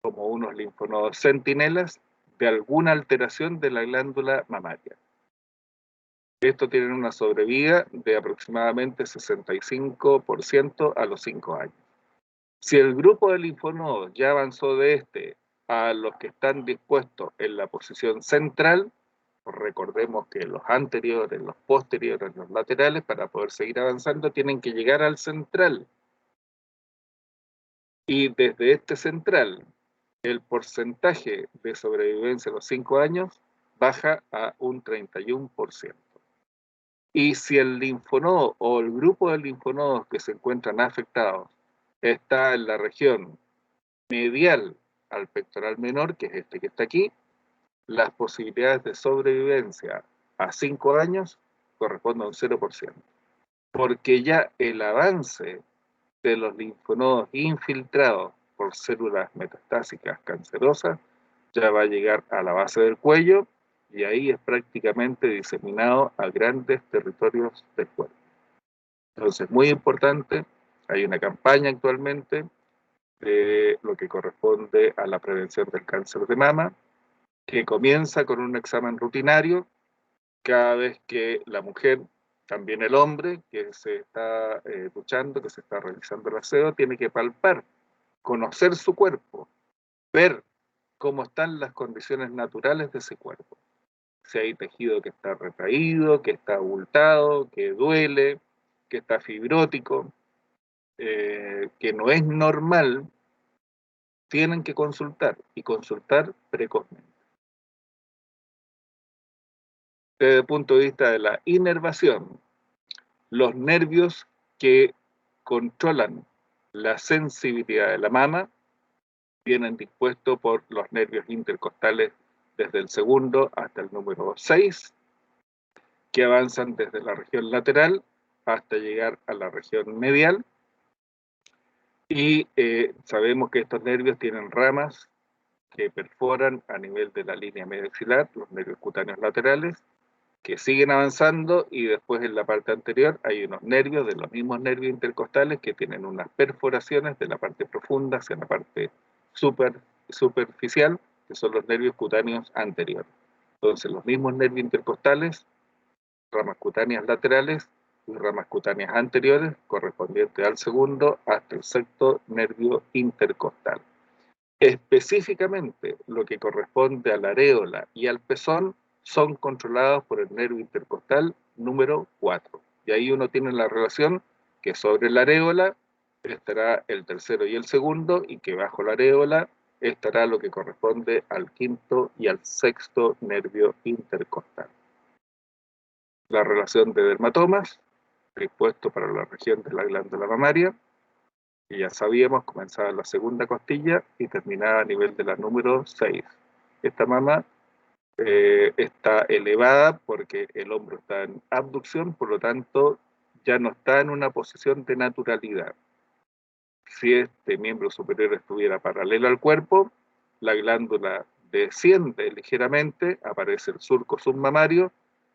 como unos linfonodos centinelas de alguna alteración de la glándula mamaria. Estos tienen una sobrevida de aproximadamente 65% a los 5 años. Si el grupo de linfonodos ya avanzó de este a los que están dispuestos en la posición central, recordemos que los anteriores, los posteriores, los laterales, para poder seguir avanzando, tienen que llegar al central. Y desde este central, el porcentaje de sobrevivencia a los 5 años baja a un 31%. Y si el linfonodo o el grupo de linfonodos que se encuentran afectados está en la región medial al pectoral menor, que es este que está aquí, las posibilidades de sobrevivencia a 5 años corresponden a un 0%. Porque ya el avance de los linfonodos infiltrados por células metastásicas cancerosas ya va a llegar a la base del cuello y ahí es prácticamente diseminado a grandes territorios del cuerpo. Entonces, muy importante, hay una campaña actualmente de lo que corresponde a la prevención del cáncer de mama, que comienza con un examen rutinario cada vez que la mujer, también el hombre que se está duchando, que se está realizando el aseo, tiene que palpar, conocer su cuerpo, ver cómo están las condiciones naturales de ese cuerpo. Si hay tejido que está retraído, que está abultado, que duele, que está fibrótico, que no es normal, tienen que consultar y consultar precozmente. Desde el punto de vista de la inervación, los nervios que controlan la sensibilidad de la mama vienen dispuestos por los nervios intercostales desde el segundo hasta el número 6, que avanzan desde la región lateral hasta llegar a la región medial. Y sabemos que estos nervios tienen ramas que perforan a nivel de la línea mediaxilar, los nervios cutáneos laterales, que siguen avanzando y después en la parte anterior hay unos nervios de los mismos nervios intercostales que tienen unas perforaciones de la parte profunda hacia la parte superficial, que son los nervios cutáneos anteriores. Entonces los mismos nervios intercostales, ramas cutáneas laterales, y ramas cutáneas anteriores correspondientes al segundo hasta el sexto nervio intercostal. Específicamente, lo que corresponde a la areola y al pezón son controlados por el nervio intercostal número 4. Y ahí uno tiene la relación que sobre la areola estará el tercero y el segundo, y que bajo la areola estará lo que corresponde al quinto y al sexto nervio intercostal. La relación de dermatomas, dispuesto para la región de la glándula mamaria, que ya sabíamos, comenzaba en la segunda costilla y terminaba a nivel de la número 6. Esta mama está elevada porque el hombro está en abducción, por lo tanto ya no está en una posición de naturalidad. Si este miembro superior estuviera paralelo al cuerpo, la glándula desciende ligeramente, aparece el surco submamario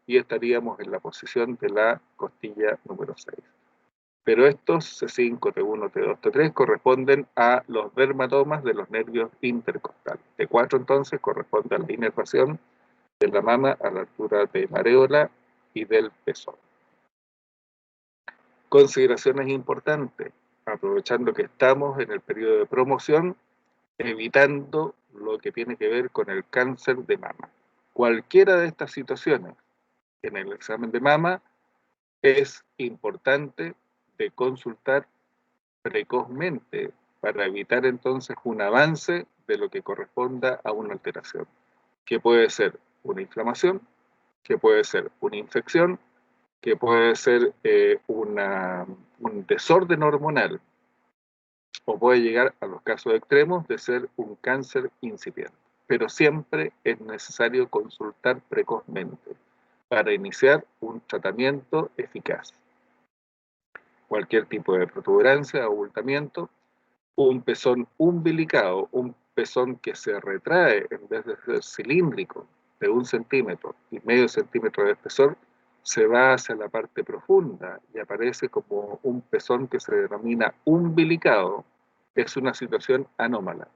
y estaríamos en la posición de la costilla número 6. Pero estos C5, T1, T2, T3 corresponden a los dermatomas de los nervios intercostales. T4 entonces corresponde a la inervación de la mama a la altura de la areola y del pezón. Consideraciones importantes, aprovechando que estamos en el periodo de promoción, evitando lo que tiene que ver con el cáncer de mama. Cualquiera de estas situaciones en el examen de mama es importante de consultar precozmente para evitar entonces un avance de lo que corresponda a una alteración, que puede ser una inflamación, que puede ser una infección, que puede ser un desorden hormonal, o puede llegar a los casos extremos de ser un cáncer incipiente. Pero siempre es necesario consultar precozmente para iniciar un tratamiento eficaz. Cualquier tipo de protuberancia o abultamiento, un pezón umbilicado, un pezón que se retrae en vez de ser cilíndrico de 1 centímetro y medio centímetro de espesor, se va hacia la parte profunda y aparece como un pezón que se denomina umbilicado. Es una situación anómala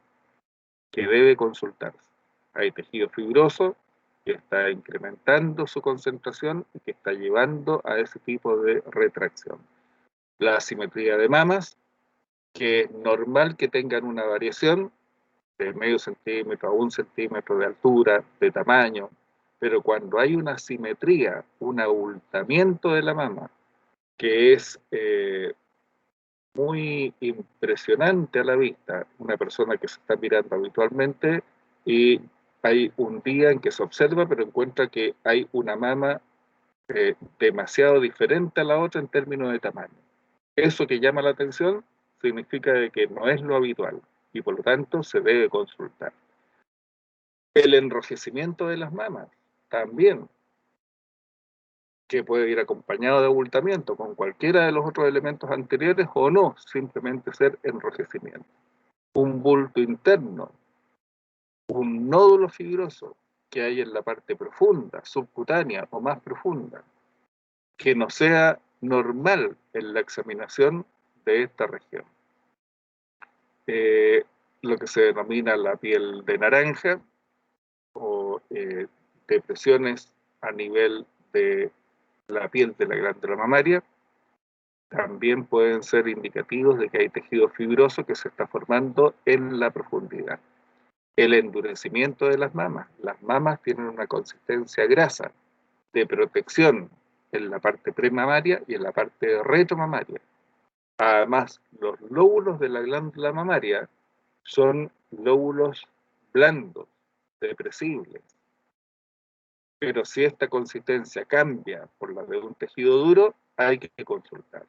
que debe consultarse. Hay tejido fibroso que está incrementando su concentración y que está llevando a ese tipo de retracción. La asimetría de mamas, que es normal que tengan una variación de medio centímetro a 1 centímetro de altura, de tamaño, pero cuando hay una asimetría, un abultamiento de la mama, que es muy impresionante a la vista, una persona que se está mirando habitualmente y hay un día en que se observa, pero encuentra que hay una mama demasiado diferente a la otra en términos de tamaño. Eso que llama la atención significa de que no es lo habitual y por lo tanto se debe consultar. El enrojecimiento de las mamas también, que puede ir acompañado de abultamiento con cualquiera de los otros elementos anteriores o no, simplemente ser enrojecimiento. Un bulto interno, un nódulo fibroso que hay en la parte profunda, subcutánea o más profunda, que no sea normal en la examinación de esta región. Lo que se denomina la piel de naranja o depresiones a nivel de la piel de la glándula mamaria, también pueden ser indicativos de que hay tejido fibroso que se está formando en la profundidad. El endurecimiento de las mamas tienen una consistencia grasa de protección en la parte premamaria y en la parte retromamaria. Además, los lóbulos de la glándula mamaria son lóbulos blandos, depresibles. Pero si esta consistencia cambia por la de un tejido duro, hay que consultar.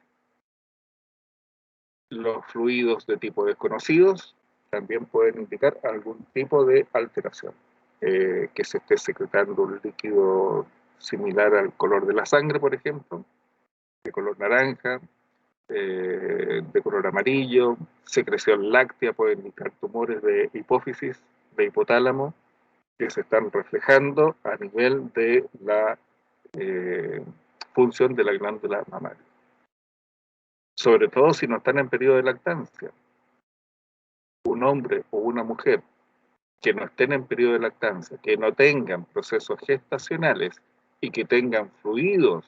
Los fluidos de tipo desconocidos también pueden indicar algún tipo de alteración, que se esté secretando un líquido similar al color de la sangre, por ejemplo, de color naranja, de color amarillo, secreción láctea, puede indicar tumores de hipófisis, de hipotálamo, que se están reflejando a nivel de la función de la glándula mamaria. Sobre todo si no están en periodo de lactancia. Un hombre o una mujer que no estén en periodo de lactancia, que no tengan procesos gestacionales y que tengan fluidos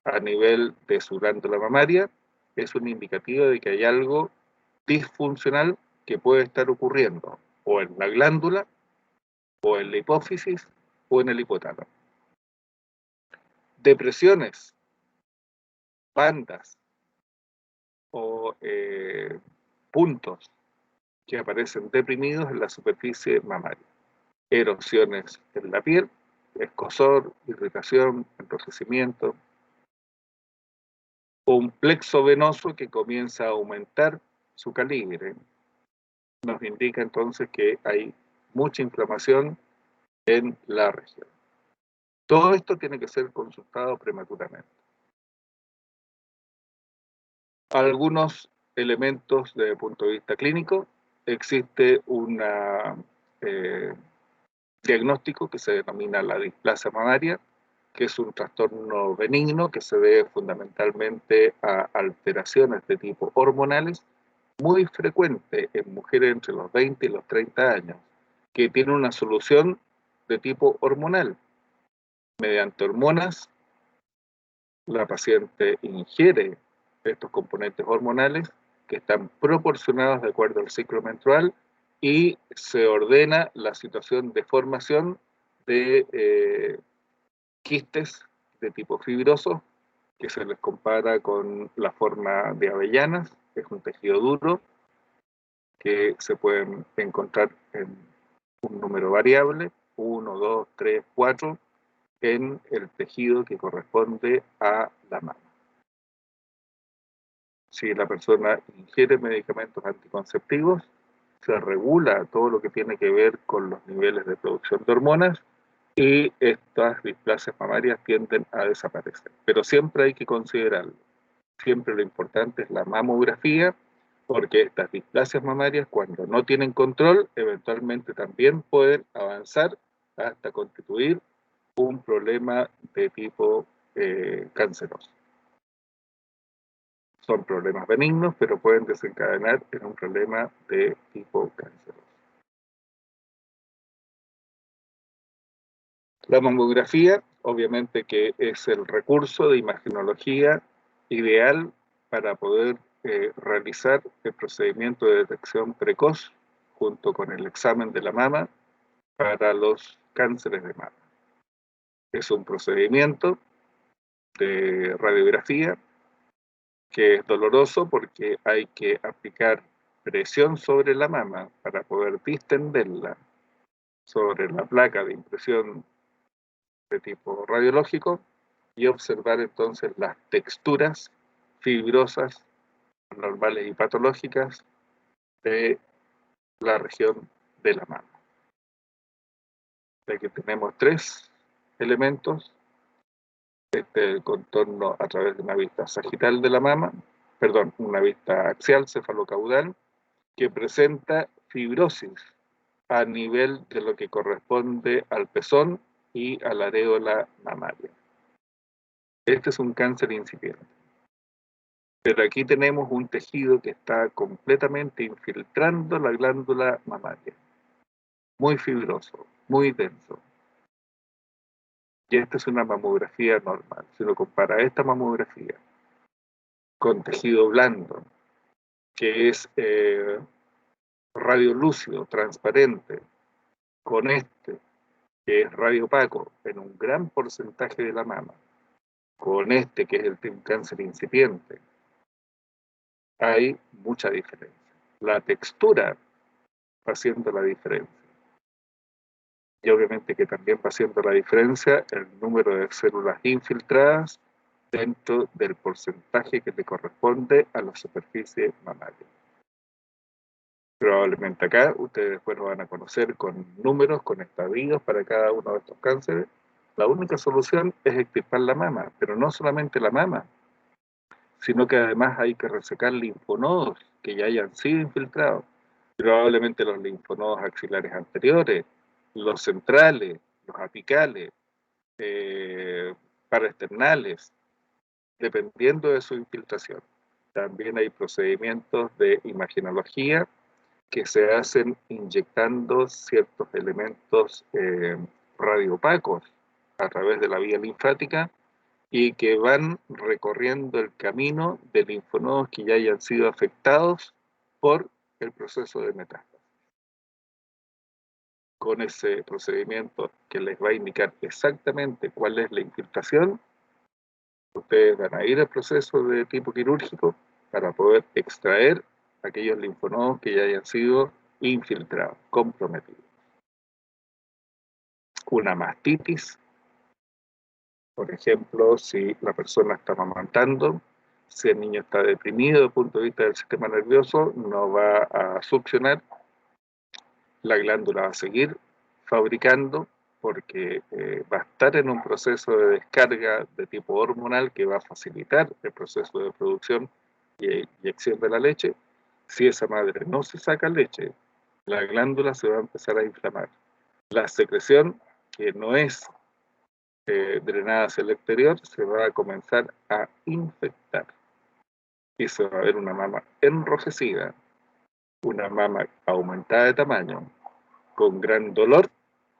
a nivel de su glándula mamaria, es un indicativo de que hay algo disfuncional que puede estar ocurriendo o en la glándula, o en la hipófisis, o en el hipotálamo. Depresiones, bandas o puntos que aparecen deprimidos en la superficie mamaria. Erosiones en la piel, escozor, irritación, enrojecimiento, o un plexo venoso que comienza a aumentar su calibre. Nos indica entonces que hay mucha inflamación en la región. Todo esto tiene que ser consultado prematuramente. Algunos elementos desde el punto de vista clínico, existe un diagnóstico que se denomina la displasia mamaria, que es un trastorno benigno que se debe fundamentalmente a alteraciones de tipo hormonales, muy frecuente en mujeres entre los 20 y los 30 años, que tiene una solución de tipo hormonal. Mediante hormonas, la paciente ingiere estos componentes hormonales que están proporcionados de acuerdo al ciclo menstrual y se ordena la situación de formación de quistes de tipo fibroso, que se les compara con la forma de avellanas, que es un tejido duro, que se pueden encontrar en un número variable, 1, 2, 3, 4, en el tejido que corresponde a la mama. Si la persona ingiere medicamentos anticonceptivos, se regula todo lo que tiene que ver con los niveles de producción de hormonas y estas displasias mamarias tienden a desaparecer. Pero siempre hay que considerarlo. Siempre lo importante es la mamografía, porque estas displasias mamarias, cuando no tienen control, eventualmente también pueden avanzar hasta constituir un problema de tipo canceroso. Son problemas benignos, pero pueden desencadenar en un problema de tipo canceroso. La mamografía, obviamente que es el recurso de imagenología ideal para poder realizar el procedimiento de detección precoz junto con el examen de la mama para los cánceres de mama. Es un procedimiento de radiografía que es doloroso porque hay que aplicar presión sobre la mama para poder distenderla sobre la placa de impresión de tipo radiológico y observar entonces las texturas fibrosas, normales y patológicas de la región de la mama. Aquí tenemos tres elementos: el contorno a través de una vista sagital de la mama, perdón, una vista axial cefalocaudal, que presenta fibrosis a nivel de lo que corresponde al pezón y a la areola mamaria. Este es un cáncer incipiente. Pero aquí tenemos un tejido que está completamente infiltrando la glándula mamaria. Muy fibroso, muy denso. Y esta es una mamografía normal. Si uno compara esta mamografía con tejido blando, que es radiolúcido, transparente, con este, que es radiopaco en un gran porcentaje de la mama, con este, que es el de un cáncer incipiente, hay mucha diferencia. La textura va haciendo la diferencia. Y obviamente que también va haciendo la diferencia el número de células infiltradas dentro del porcentaje que le corresponde a la superficie mamaria. Probablemente acá ustedes después lo van a conocer con números, con estadios para cada uno de estos cánceres. La única solución es extirpar la mama, pero no solamente la mama, sino que además hay que resecar linfonodos que ya hayan sido infiltrados. Probablemente los linfonodos axilares anteriores, los centrales, los apicales, paraesternales, dependiendo de su infiltración. También hay procedimientos de imagenología que se hacen inyectando ciertos elementos radiopacos a través de la vía linfática y que van recorriendo el camino de linfonodos que ya hayan sido afectados por el proceso de metástasis. Con ese procedimiento que les va a indicar exactamente cuál es la infiltración, ustedes van a ir al proceso de tipo quirúrgico para poder extraer aquellos linfonodos que ya hayan sido infiltrados, comprometidos. Una mastitis, por ejemplo, si la persona está amamantando, si el niño está deprimido desde el punto de vista del sistema nervioso, no va a succionar, la glándula va a seguir fabricando porque va a estar en un proceso de descarga de tipo hormonal que va a facilitar el proceso de producción y eyección de la leche. Si esa madre no se saca leche, la glándula se va a empezar a inflamar. La secreción, que no es drenada hacia el exterior, se va a comenzar a infectar. Y se va a ver una mama enrojecida, una mama aumentada de tamaño, con gran dolor,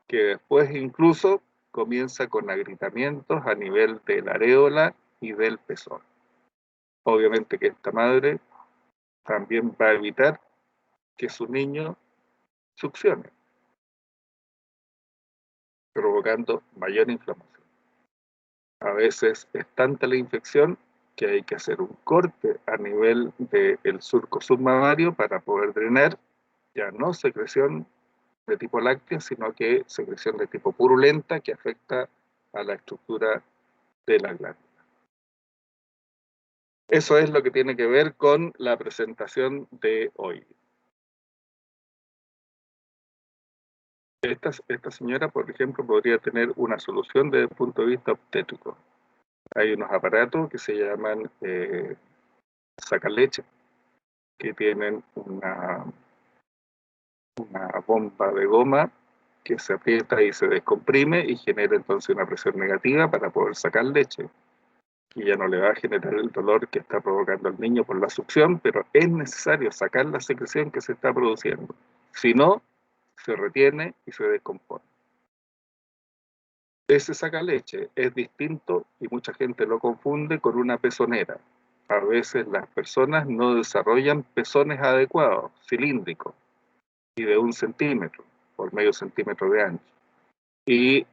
que después incluso comienza con agrietamientos a nivel de la areola y del pezón. Obviamente que esta madre también va a evitar que su niño succione, provocando mayor inflamación. A veces es tanta la infección que hay que hacer un corte a nivel del surco submamario para poder drenar, ya no secreción de tipo láctea, sino que secreción de tipo purulenta que afecta a la estructura de la glándula. Eso es lo que tiene que ver con la presentación de hoy. Esta señora, por ejemplo, podría tener una solución desde el punto de vista obstétrico. Hay unos aparatos que se llaman sacaleche, que tienen una bomba de goma que se aprieta y se descomprime y genera entonces una presión negativa para poder sacar leche. Y ya no le va a generar el dolor que está provocando al niño por la succión, pero es necesario sacar la secreción que se está produciendo. Si no, se retiene y se descompone. Ese sacaleche es distinto y mucha gente lo confunde con una pezonera. A veces las personas no desarrollan pezones adecuados, cilíndricos, y de 1 centímetro, por medio centímetro de ancho. Y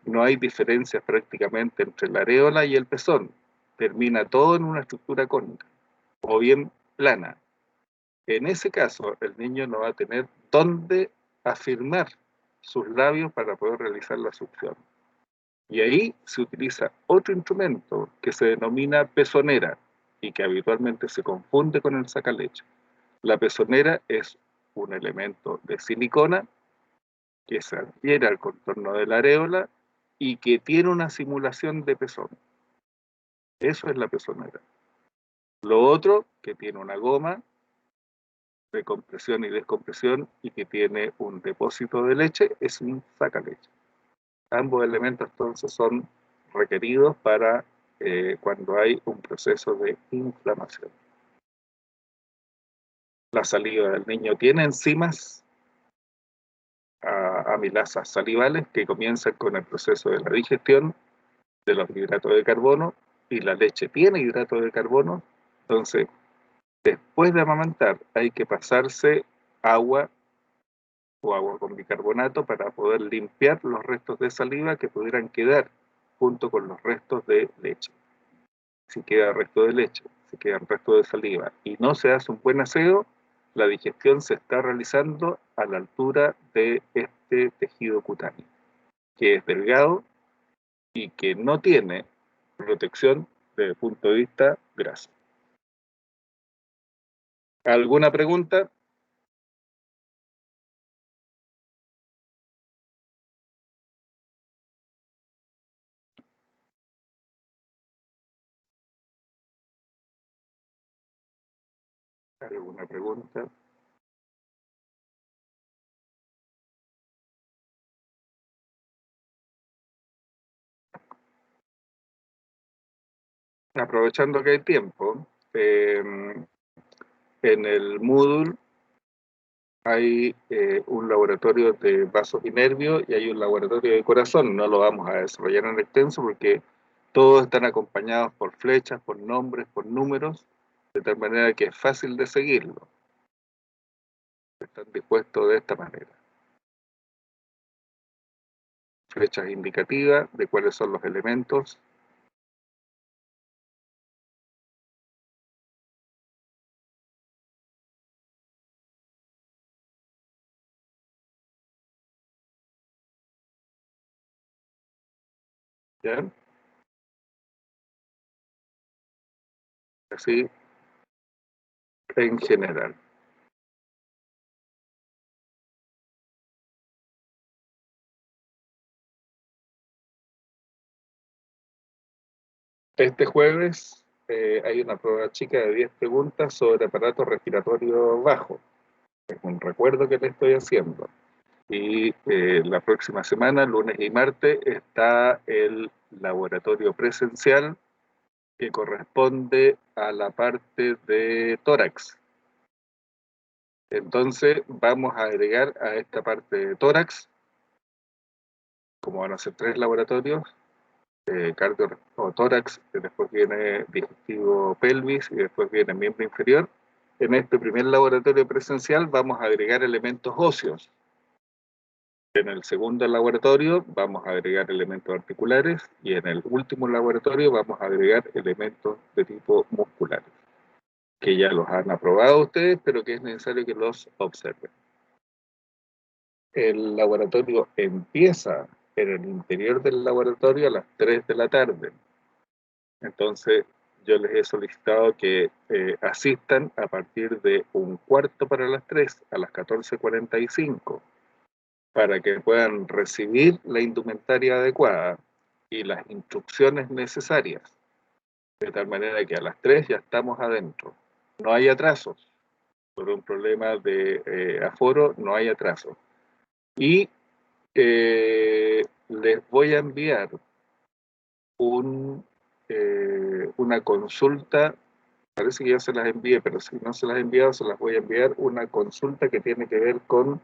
no hay diferencias prácticamente entre la areola y el pezón. Termina todo en una estructura cónica, o bien plana. En ese caso, el niño no va a tener dónde afirmar sus labios para poder realizar la succión. Y ahí se utiliza otro instrumento que se denomina pezonera y que habitualmente se confunde con el sacaleche. La pezonera es un elemento de silicona que se adhiere al contorno de la areola y que tiene una simulación de pezón. Eso es la pezonera. Lo otro, que tiene una goma de compresión y descompresión y que tiene un depósito de leche, es un sacaleche. Ambos elementos entonces son requeridos para cuando hay un proceso de inflamación. La saliva del niño tiene enzimas amilasas salivales que comienzan con el proceso de la digestión de los hidratos de carbono, y la leche tiene hidratos de carbono. Entonces, después de amamantar hay que pasarse agua o agua con bicarbonato para poder limpiar los restos de saliva que pudieran quedar junto con los restos de leche. Si queda resto de leche, si quedan restos de saliva y no se hace un buen aseo, la digestión se está realizando a la altura de este tejido cutáneo, que es delgado y que no tiene protección desde el punto de vista graso. ¿Alguna pregunta? ¿Alguna pregunta? Aprovechando que hay tiempo, en el Moodle hay un laboratorio de vasos y nervios y hay un laboratorio de corazón. No lo vamos a desarrollar en extenso porque Todos están acompañados por flechas, por nombres, por números, de tal manera que es fácil de seguirlo. Están dispuestos de esta manera. Flechas indicativas de cuáles son los elementos. ¿Ya? Así en general. Este jueves hay una prueba chica de 10 preguntas sobre aparato respiratorio bajo. Es un recuerdo que le estoy haciendo. Y la próxima semana, lunes y martes, está el laboratorio presencial que corresponde a la parte de tórax. Entonces vamos a agregar a esta parte de tórax, como van a ser 3 laboratorios, cardio o tórax, después viene digestivo pelvis y después viene miembro inferior. En este primer laboratorio presencial vamos a agregar elementos óseos. En el segundo laboratorio vamos a agregar elementos articulares y en el último laboratorio vamos a agregar elementos de tipo musculares, que ya los han aprobado ustedes, pero que es necesario que los observen. El laboratorio empieza en el interior del laboratorio a las 3 de la tarde. Entonces, yo les he solicitado que asistan a partir de 1/4 para las 3, a las 14:45, para que puedan recibir la indumentaria adecuada y las instrucciones necesarias, de tal manera que a las 3 ya estamos adentro. No hay atrasos. Por un problema de aforo, no hay atrasos. Y les voy a enviar una consulta, parece que ya se las envié, pero si no se las he enviado, se las voy a enviar, una consulta que tiene que ver con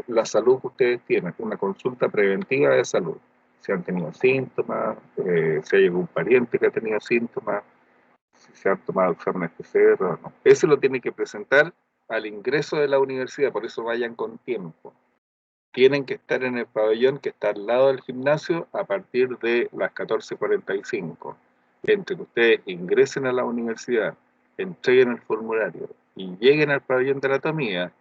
la salud que ustedes tienen, una consulta preventiva de salud. Si han tenido síntomas, si hay algún pariente que ha tenido síntomas, si se han tomado exámenes PCR o no. Eso lo tiene que presentar al ingreso de la universidad, por eso vayan con tiempo. Tienen que estar en el pabellón que está al lado del gimnasio a partir de las 14:45. Entre que ustedes ingresen a la universidad, entreguen el formulario y lleguen al pabellón de anatomía,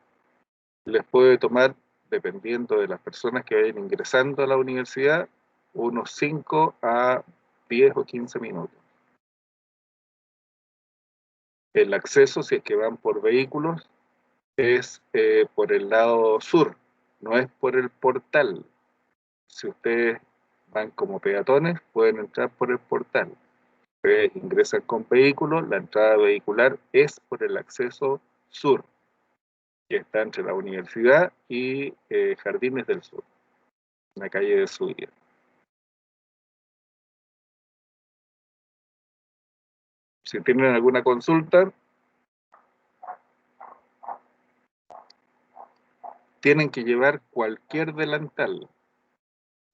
les puede tomar, dependiendo de las personas que vayan ingresando a la universidad, unos 5 a 10 o 15 minutos. El acceso, si es que van por vehículos, es por el lado sur, no es por el portal. Si ustedes van como peatones, pueden entrar por el portal. Ustedes ingresan con vehículos, la entrada vehicular es por el acceso sur, que está entre la universidad y Jardines del Sur, en la calle de subida. Si tienen alguna consulta, tienen que llevar cualquier delantal.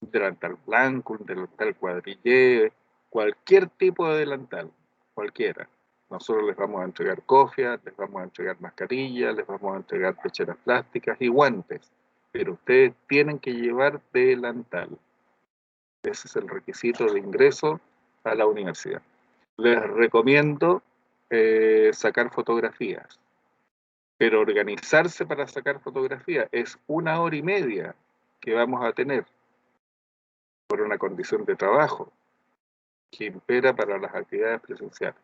Un delantal blanco, un delantal cuadrillé, cualquier tipo de delantal, cualquiera. Nosotros les vamos a entregar cofias, les vamos a entregar mascarillas, les vamos a entregar pecheras plásticas y guantes, pero ustedes tienen que llevar delantal. Ese es el requisito de ingreso a la universidad. Les recomiendo sacar fotografías, pero organizarse para sacar fotografías es 1 hora y media que vamos a tener por una condición de trabajo que impera para las actividades presenciales.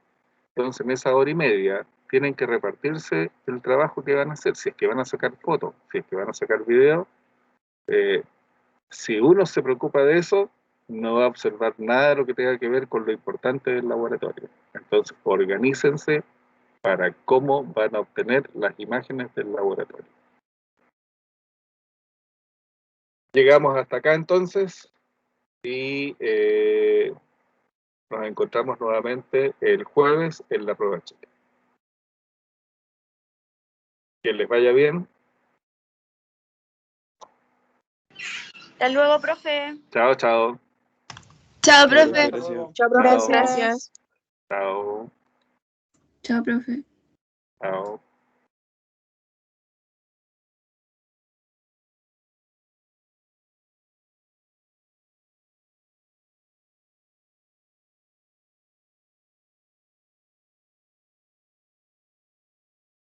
Entonces, en esa 1 hora y media tienen que repartirse el trabajo que van a hacer, si es que van a sacar fotos, si es que van a sacar videos. Si uno se preocupa de eso, no va a observar nada de lo que tenga que ver con lo importante del laboratorio. Entonces, organícense para cómo van a obtener las imágenes del laboratorio. Llegamos hasta acá entonces y nos encontramos nuevamente el jueves en la prueba chica. Que les vaya bien. Hasta luego, profe. Chao, chao. Chao, Muchas profe. gracias. Chao, profe. Chao. Gracias. Chao. Chao, profe. Chao.